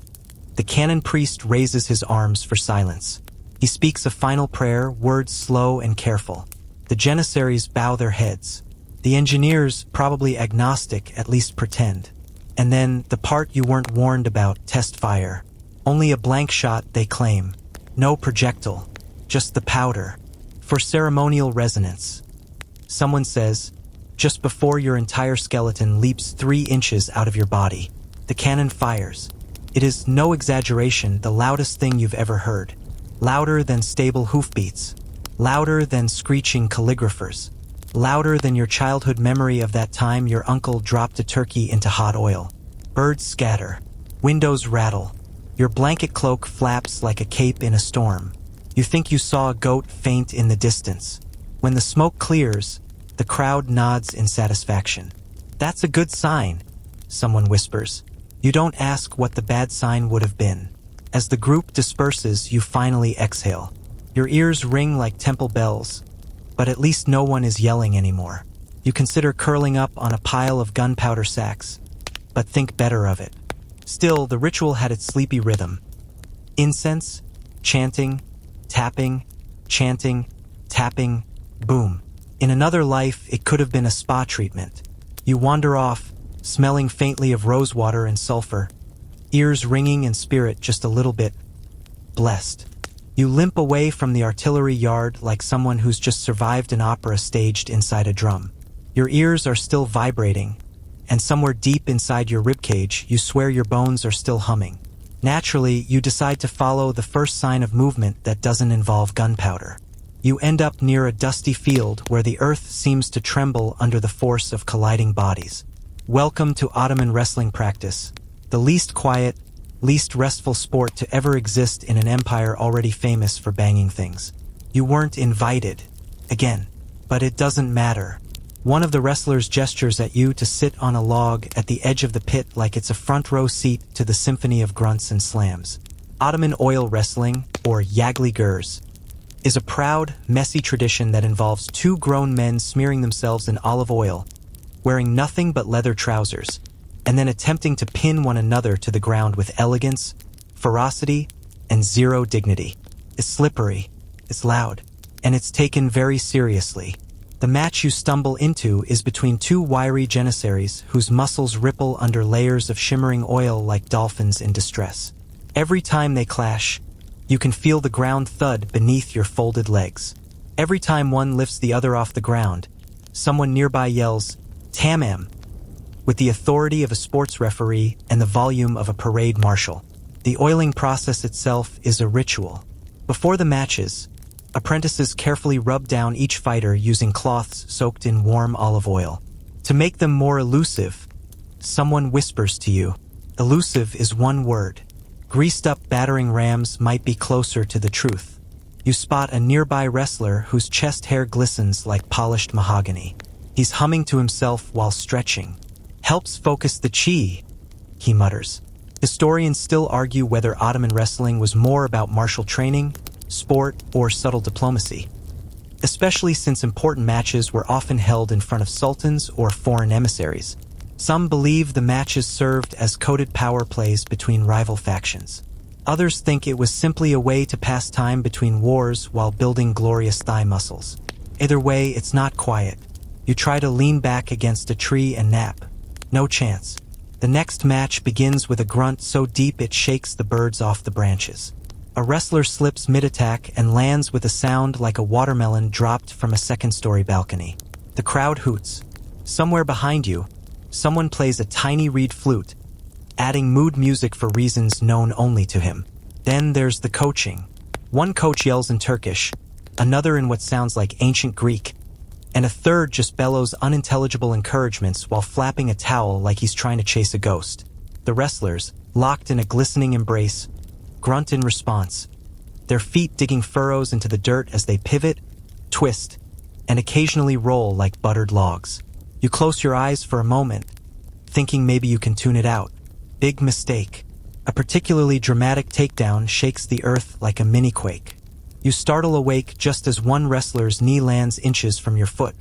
the canon priest raises his arms for silence. He speaks a final prayer, words slow and careful. The Janissaries bow their heads. The engineers, probably agnostic, at least pretend. And then, the part you weren't warned about, test fire. Only a blank shot, they claim. No projectile, just the powder. For ceremonial resonance. Someone says, just before your entire skeleton leaps 3 inches out of your body, the cannon fires. It is, no exaggeration, the loudest thing you've ever heard. Louder than stable hoofbeats. Louder than screeching calligraphers. Louder than your childhood memory of that time your uncle dropped a turkey into hot oil. Birds scatter. Windows rattle. Your blanket cloak flaps like a cape in a storm. You think you saw a goat faint in the distance. When the smoke clears, the crowd nods in satisfaction. That's a good sign, someone whispers. You don't ask what the bad sign would have been. As the group disperses, you finally exhale. Your ears ring like temple bells, but at least no one is yelling anymore. You consider curling up on a pile of gunpowder sacks, but think better of it. Still, the ritual had its sleepy rhythm. Incense, chanting, tapping, chanting, tapping, boom. In another life, it could have been a spa treatment. You wander off, smelling faintly of rosewater and sulfur, ears ringing and spirit just a little bit blessed. You limp away from the artillery yard like someone who's just survived an opera staged inside a drum. Your ears are still vibrating, and somewhere deep inside your ribcage, you swear your bones are still humming. Naturally, you decide to follow the first sign of movement that doesn't involve gunpowder. You end up near a dusty field where the earth seems to tremble under the force of colliding bodies. Welcome to Ottoman wrestling practice, the least quiet, least restful sport to ever exist in an empire already famous for banging things. You weren't invited, again, but it doesn't matter. One of the wrestlers gestures at you to sit on a log at the edge of the pit like it's a front row seat to the symphony of grunts and slams. Ottoman oil wrestling, or yagli gurs, is a proud, messy tradition that involves 2 grown men smearing themselves in olive oil, wearing nothing but leather trousers, and then attempting to pin one another to the ground with elegance, ferocity, and zero dignity. It's slippery, it's loud, and it's taken very seriously. The match you stumble into is between 2 wiry Janissaries whose muscles ripple under layers of shimmering oil like dolphins in distress. Every time they clash, you can feel the ground thud beneath your folded legs. Every time one lifts the other off the ground, someone nearby yells, "Tamam," with the authority of a sports referee and the volume of a parade marshal. The oiling process itself is a ritual. Before the matches, apprentices carefully rub down each fighter using cloths soaked in warm olive oil. To make them more elusive, someone whispers to you. Elusive is one word. Greased-up battering rams might be closer to the truth. You spot a nearby wrestler whose chest hair glistens like polished mahogany. He's humming to himself while stretching. "Helps focus the chi," he mutters. Historians still argue whether Ottoman wrestling was more about martial training, sport, or subtle diplomacy, especially since important matches were often held in front of sultans or foreign emissaries. Some believe the matches served as coded power plays between rival factions. Others think it was simply a way to pass time between wars while building glorious thigh muscles. Either way, it's not quiet. You try to lean back against a tree and nap. No chance. The next match begins with a grunt so deep it shakes the birds off the branches. A wrestler slips mid-attack and lands with a sound like a watermelon dropped from a second-story balcony. The crowd hoots. Somewhere behind you, someone plays a tiny reed flute, adding mood music for reasons known only to him. Then there's the coaching. One coach yells in Turkish, another in what sounds like ancient Greek, and a third just bellows unintelligible encouragements while flapping a towel like he's trying to chase a ghost. The wrestlers, locked in a glistening embrace, grunt in response. their feet digging furrows into the dirt as they pivot, twist, and occasionally roll like buttered logs. You close your eyes for a moment, thinking maybe you can tune it out. Big mistake. A particularly dramatic takedown shakes the earth like a mini-quake. You startle awake just as one wrestler's knee lands inches from your foot,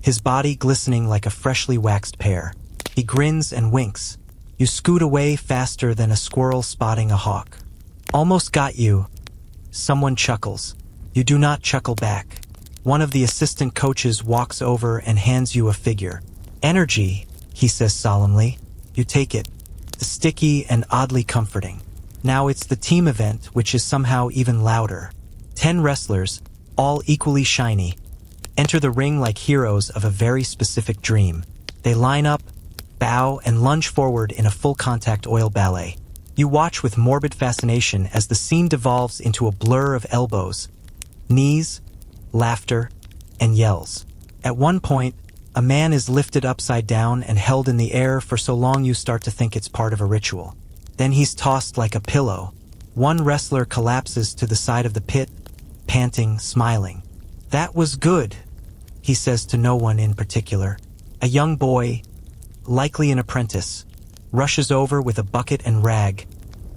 his body glistening like a freshly waxed pear. He grins and winks. You scoot away faster than a squirrel spotting a hawk. Almost got you. Someone chuckles. You do not chuckle back. One of the assistant coaches walks over and hands you a figure. Energy, he says solemnly. You take it. Sticky and oddly comforting. Now it's the team event, which is somehow even louder. 10 wrestlers, all equally shiny, enter the ring like heroes of a very specific dream. They line up, bow, and lunge forward in a full-contact oil ballet. You watch with morbid fascination as the scene devolves into a blur of elbows, knees, laughter, and yells. At one point, a man is lifted upside down and held in the air for so long you start to think it's part of a ritual. Then he's tossed like a pillow. One wrestler collapses to the side of the pit, panting, smiling. That was good, he says to no one in particular. A young boy, likely an apprentice, rushes over with a bucket and rag,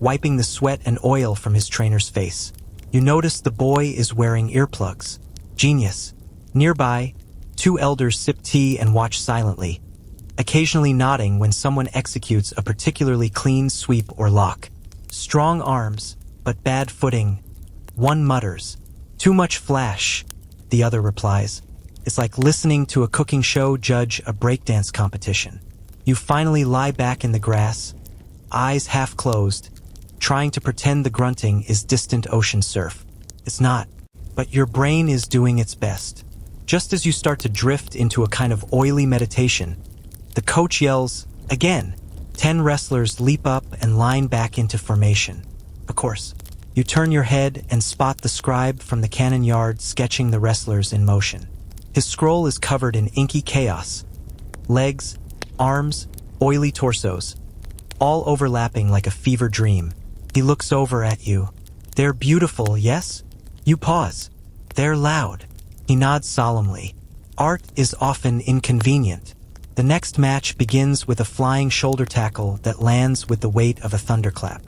wiping the sweat and oil from his trainer's face. You notice the boy is wearing earplugs. Genius. Nearby, 2 elders sip tea and watch silently, occasionally nodding when someone executes a particularly clean sweep or lock. Strong arms, but bad footing. One mutters, "Too much flash," the other replies. It's like listening to a cooking show judge a breakdance competition. You finally lie back in the grass, eyes half closed, trying to pretend the grunting is distant ocean surf. It's not, but your brain is doing its best. Just as you start to drift into a kind of oily meditation, the coach yells, again. 10 wrestlers leap up and line back into formation. Of course, you turn your head and spot the scribe from the cannon yard sketching the wrestlers in motion. His scroll is covered in inky chaos. Legs, arms, oily torsos, all overlapping like a fever dream. He looks over at you. They're beautiful, yes? You pause. They're loud. He nods solemnly. Art is often inconvenient. The next match begins with a flying shoulder tackle that lands with the weight of a thunderclap.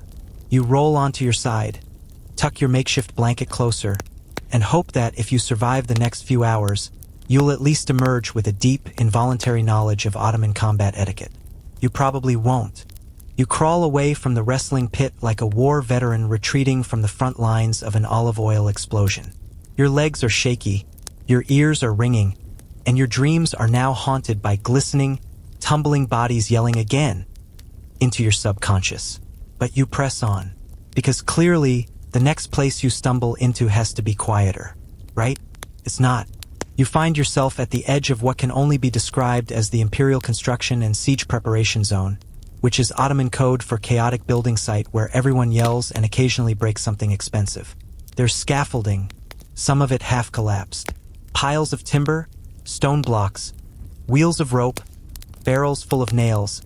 You roll onto your side, tuck your makeshift blanket closer, and hope that if you survive the next few hours, you'll at least emerge with a deep, involuntary knowledge of Ottoman combat etiquette. You probably won't. You crawl away from the wrestling pit like a war veteran retreating from the front lines of an olive oil explosion. Your legs are shaky, your ears are ringing, and your dreams are now haunted by glistening, tumbling bodies yelling again into your subconscious. But you press on, because clearly the next place you stumble into has to be quieter, right? It's not. You find yourself at the edge of what can only be described as the Imperial Construction and Siege Preparation Zone, which is Ottoman code for chaotic building site where everyone yells and occasionally breaks something expensive. There's scaffolding, some of it half collapsed, piles of timber, stone blocks, wheels of rope, barrels full of nails,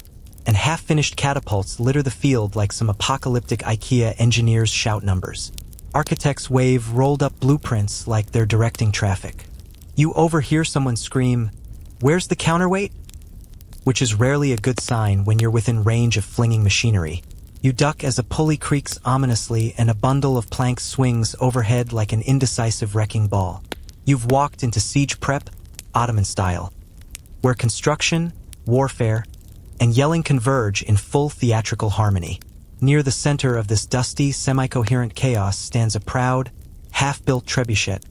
and half-finished catapults litter the field like some apocalyptic IKEA engineers shout numbers. Architects wave rolled-up blueprints like they're directing traffic. You overhear someone scream, "Where's the counterweight?" which is rarely a good sign when you're within range of flinging machinery. You duck as a pulley creaks ominously and a bundle of planks swings overhead like an indecisive wrecking ball. You've walked into siege prep, Ottoman style, where construction, warfare, and yelling converge in full theatrical harmony. Near the center of this dusty, semi-coherent chaos stands a proud, half-built trebuchet,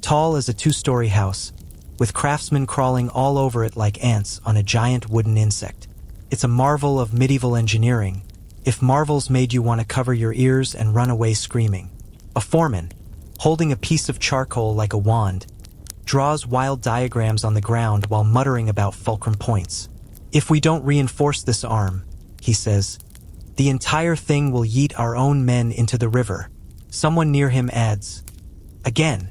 tall as a 2-story house, with craftsmen crawling all over it like ants on a giant wooden insect. It's a marvel of medieval engineering, if marvels made you want to cover your ears and run away screaming. A foreman, holding a piece of charcoal like a wand, draws wild diagrams on the ground while muttering about fulcrum points. "If we don't reinforce this arm," he says, "the entire thing will yeet our own men into the river." Someone near him adds, "Again,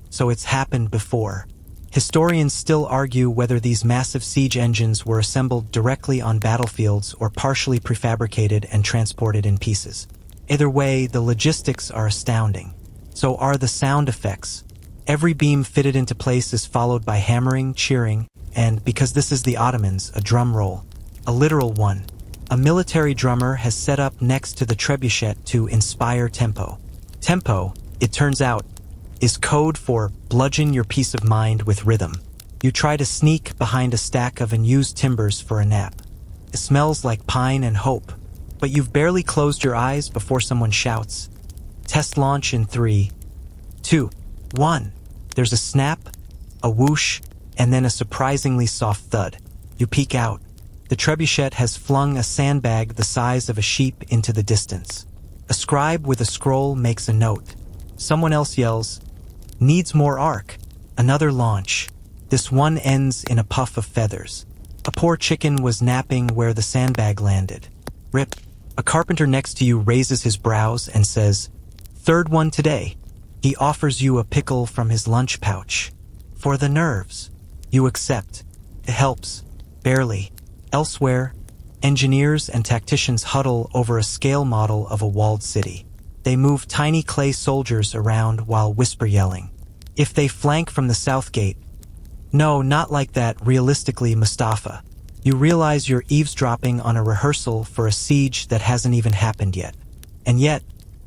so it's happened before." Historians still argue whether these massive siege engines were assembled directly on battlefields or partially prefabricated and transported in pieces. Either way, the logistics are astounding. So are the sound effects. Every beam fitted into place is followed by hammering, cheering, and, because this is the Ottomans, a drum roll. A literal one. A military drummer has set up next to the trebuchet to inspire tempo. Tempo, it turns out, is code for bludgeon your peace of mind with rhythm. You try to sneak behind a stack of unused timbers for a nap. It smells like pine and hope, but you've barely closed your eyes before someone shouts, "Test launch in 3, 2, 1. There's a snap, a whoosh, and then a surprisingly soft thud. You peek out. The trebuchet has flung a sandbag the size of a sheep into the distance. A scribe with a scroll makes a note. Someone else yells, "Needs more arc." Another launch. This one ends in a puff of feathers. A poor chicken was napping where the sandbag landed. Rip. A carpenter next to you raises his brows and says, "Third one today." He offers you a pickle from his lunch pouch. For the nerves. You accept. It helps. Barely. Elsewhere, engineers and tacticians huddle over a scale model of a walled city. They move tiny clay soldiers around while whisper yelling. If they flank from the south gate, no, not like that, realistically, Mustafa. You realize you're eavesdropping on a rehearsal for a siege that hasn't even happened yet. And yet,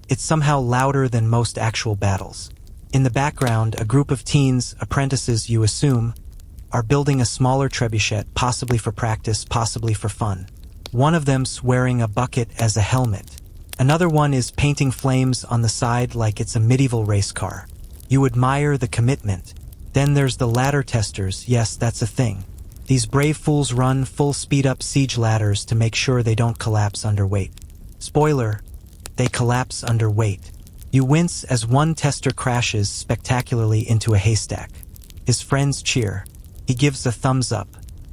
it's somehow louder than most actual battles. In the background, a group of teens, apprentices you assume, are building a smaller trebuchet, possibly for practice, possibly for fun. One of them's wearing a bucket as a helmet. Another one is painting flames on the side like it's a medieval race car. You admire the commitment. Then there's the ladder testers. Yes, that's a thing. These brave fools run full speed up siege ladders to make sure they don't collapse under weight. Spoiler, they collapse under weight. You wince as one tester crashes spectacularly into a haystack. His friends cheer. He gives a thumbs up.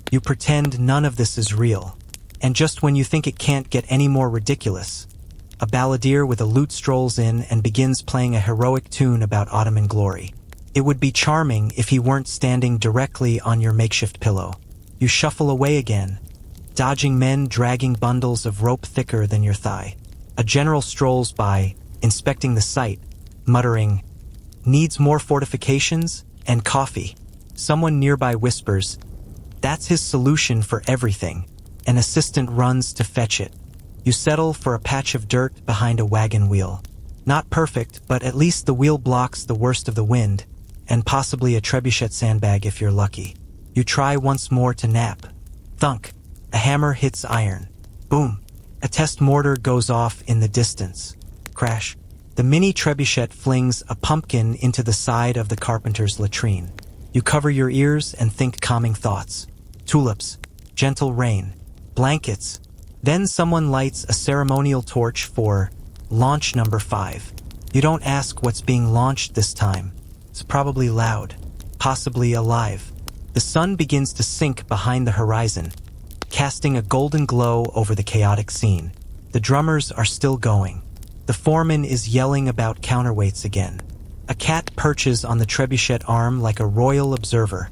You pretend none of this is real. And just when you think it can't get any more ridiculous, a balladeer with a lute strolls in and begins playing a heroic tune about Ottoman glory. It would be charming if he weren't standing directly on your makeshift pillow. You shuffle away again, dodging men dragging bundles of rope thicker than your thigh. A general strolls by, inspecting the site, muttering, "Needs more fortifications and coffee." Someone nearby whispers, "That's his solution for everything." An assistant runs to fetch it. You settle for a patch of dirt behind a wagon wheel. Not perfect, but at least the wheel blocks the worst of the wind, and possibly a trebuchet sandbag if you're lucky. You try once more to nap. Thunk. A hammer hits iron. Boom. A test mortar goes off in the distance. Crash. The mini trebuchet flings a pumpkin into the side of the carpenter's latrine. You cover your ears and think calming thoughts. Tulips. Gentle rain. Blankets. Then someone lights a ceremonial torch for launch number 5. You don't ask what's being launched this time. It's probably loud. Possibly alive. The sun begins to sink behind the horizon, casting a golden glow over the chaotic scene. The drummers are still going. The foreman is yelling about counterweights again. A cat perches on the trebuchet arm like a royal observer,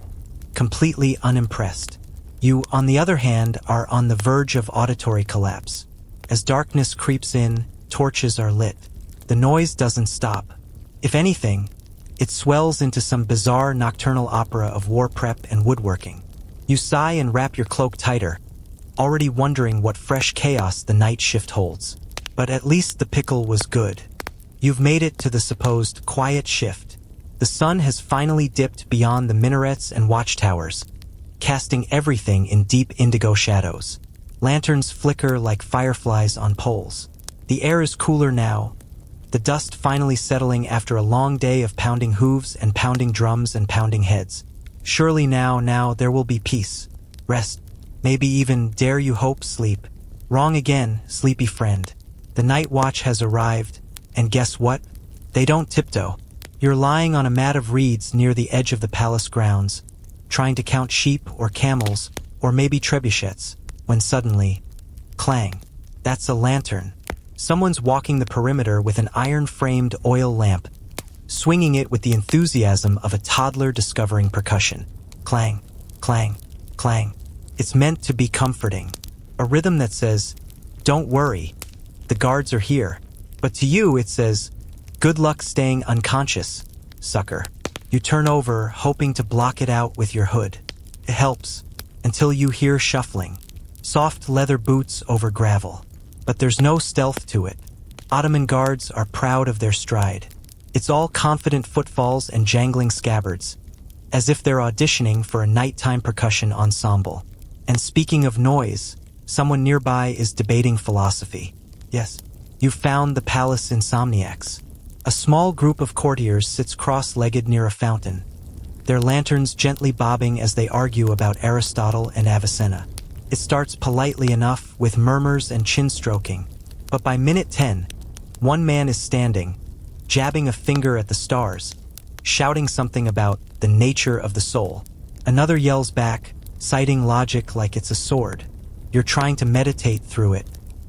completely unimpressed. You, on the other hand, are on the verge of auditory collapse. As darkness creeps in, torches are lit. The noise doesn't stop. If anything, it swells into some bizarre nocturnal opera of war prep and woodworking. You sigh and wrap your cloak tighter, already wondering what fresh chaos the night shift holds. But at least the pickle was good. You've made it to the supposed quiet shift. The sun has finally dipped beyond the minarets and watchtowers, casting everything in deep indigo shadows. Lanterns flicker like fireflies on poles. The air is cooler now, the dust finally settling after a long day of pounding hooves and pounding drums and pounding heads. Surely now there will be peace, rest, maybe even, dare you hope, sleep. Wrong again, sleepy friend. The night watch has arrived, and guess what? They don't tiptoe. You're lying on a mat of reeds near the edge of the palace grounds, trying to count sheep or camels, or maybe trebuchets, when suddenly, clang. That's a lantern. Someone's walking the perimeter with an iron-framed oil lamp, swinging it with the enthusiasm of a toddler discovering percussion. Clang, clang, clang. It's meant to be comforting. A rhythm that says, "Don't worry, the guards are here." But to you it says, "Good luck staying unconscious, sucker." You turn over, hoping to block it out with your hood. It helps, until you hear shuffling. Soft leather boots over gravel. But there's no stealth to it. Ottoman guards are proud of their stride. It's all confident footfalls and jangling scabbards, as if they're auditioning for a nighttime percussion ensemble. And speaking of noise, someone nearby is debating philosophy. Yes, you've found the palace insomniacs. A small group of courtiers sits cross-legged near a fountain, their lanterns gently bobbing as they argue about Aristotle and Avicenna. It starts politely enough, with murmurs and chin-stroking, but by minute 10, one man is standing, jabbing a finger at the stars, shouting something about the nature of the soul. Another yells back, citing logic like it's a sword. You're trying to meditate through it.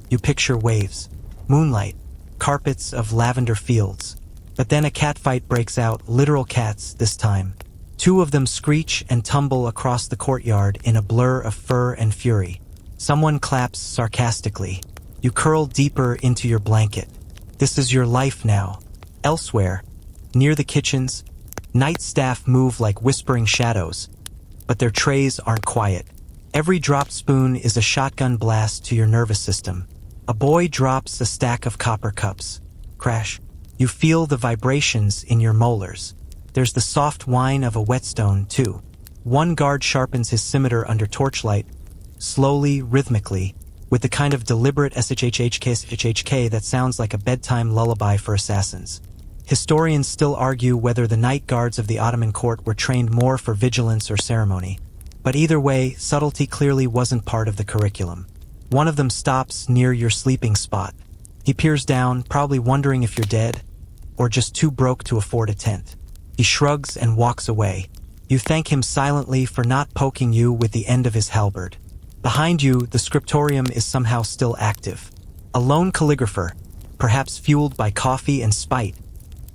You picture waves, moonlight, carpets of lavender fields. But then a catfight breaks out, literal cats this time. Two of them screech and tumble across the courtyard in a blur of fur and fury. Someone claps sarcastically. You curl deeper into your blanket. This is your life now. Elsewhere, near the kitchens, night staff move like whispering shadows, but their trays aren't quiet. Every dropped spoon is a shotgun blast to your nervous system. A boy drops a stack of copper cups. Crash. You feel the vibrations in your molars. There's the soft whine of a whetstone, too. One guard sharpens his scimitar under torchlight, slowly, rhythmically, with the kind of deliberate shhhk that sounds like a bedtime lullaby for assassins. Historians still argue whether the night guards of the Ottoman court were trained more for vigilance or ceremony. But either way, subtlety clearly wasn't part of the curriculum. One of them stops near your sleeping spot. He peers down, probably wondering if you're dead, or just too broke to afford a tent. He shrugs and walks away. You thank him silently for not poking you with the end of his halberd. Behind you, the scriptorium is somehow still active. A lone calligrapher, perhaps fueled by coffee and spite,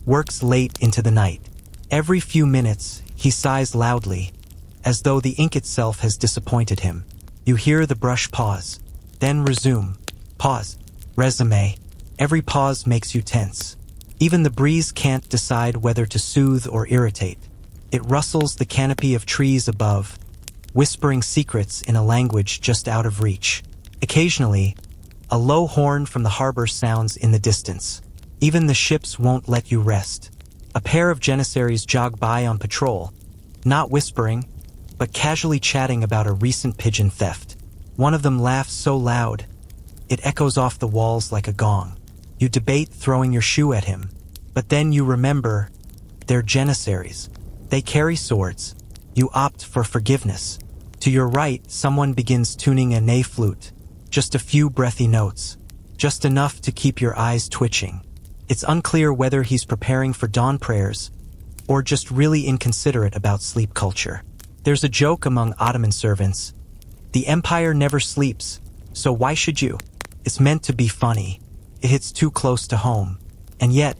works late into the night. Every few minutes, he sighs loudly, as though the ink itself has disappointed him. You hear the brush pause, then resume. Pause. Resume. Every pause makes you tense. Even the breeze can't decide whether to soothe or irritate. It rustles the canopy of trees above, whispering secrets in a language just out of reach. Occasionally, a low horn from the harbor sounds in the distance. Even the ships won't let you rest. A pair of Janissaries jog by on patrol, not whispering, but casually chatting about a recent pigeon theft. One of them laughs so loud, it echoes off the walls like a gong. You debate throwing your shoe at him, but then you remember, they're Janissaries. They carry swords. You opt for forgiveness. To your right, someone begins tuning a ney flute. Just a few breathy notes. Just enough to keep your eyes twitching. It's unclear whether he's preparing for dawn prayers, or just really inconsiderate about sleep culture. There's a joke among Ottoman servants. The empire never sleeps, so why should you? It's meant to be funny. It hits too close to home. And yet,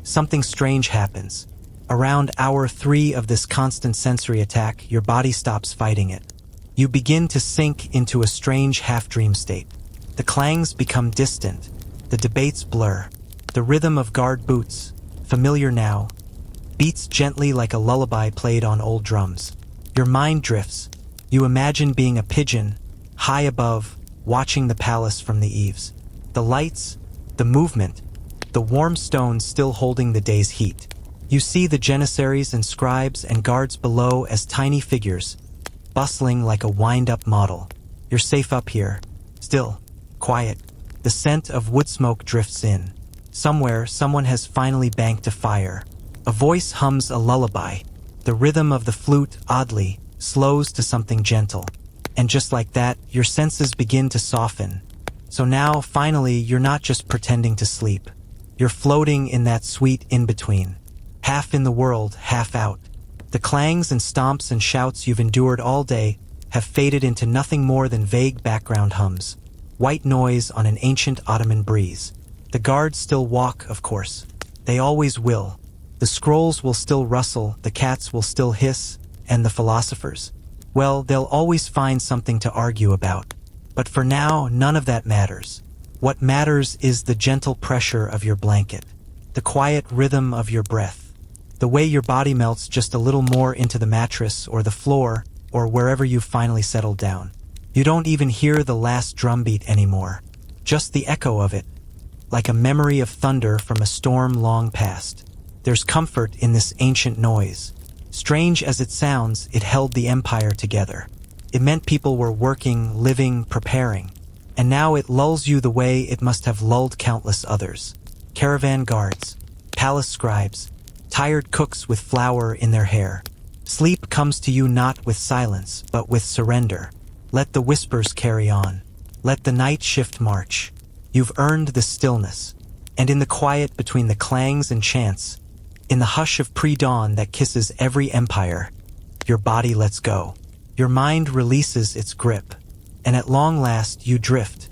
something strange happens. Around hour 3 of this constant sensory attack, your body stops fighting it. You begin to sink into a strange half-dream state. The clangs become distant. The debates blur. The rhythm of guard boots, familiar now, beats gently like a lullaby played on old drums. Your mind drifts. You imagine being a pigeon, high above, watching the palace from the eaves. The lights, the movement, the warm stones still holding the day's heat. You see the Janissaries and scribes and guards below as tiny figures, bustling like a wind-up model. You're safe up here, still, quiet. The scent of wood smoke drifts in. Somewhere, someone has finally banked a fire. A voice hums a lullaby. The rhythm of the flute, oddly, slows to something gentle. And just like that, your senses begin to soften. So now, finally, you're not just pretending to sleep. You're floating in that sweet in-between. Half in the world, half out. The clangs and stomps and shouts you've endured all day have faded into nothing more than vague background hums. White noise on an ancient Ottoman breeze. The guards still walk, of course. They always will. The scrolls will still rustle, the cats will still hiss, and the philosophers, well, they'll always find something to argue about. But for now, none of that matters. What matters is the gentle pressure of your blanket, the quiet rhythm of your breath, the way your body melts just a little more into the mattress or the floor or wherever you've finally settled down. You don't even hear the last drumbeat anymore, just the echo of it, like a memory of thunder from a storm long past. There's comfort in this ancient noise. Strange as it sounds, it held the empire together. It meant people were working, living, preparing. And now it lulls you the way it must have lulled countless others. Caravan guards, palace scribes, tired cooks with flour in their hair. Sleep comes to you not with silence, but with surrender. Let the whispers carry on. Let the night shift march. You've earned the stillness. And in the quiet between the clangs and chants, in the hush of pre-dawn that kisses every empire, your body lets go. Your mind releases its grip. And at long last you drift,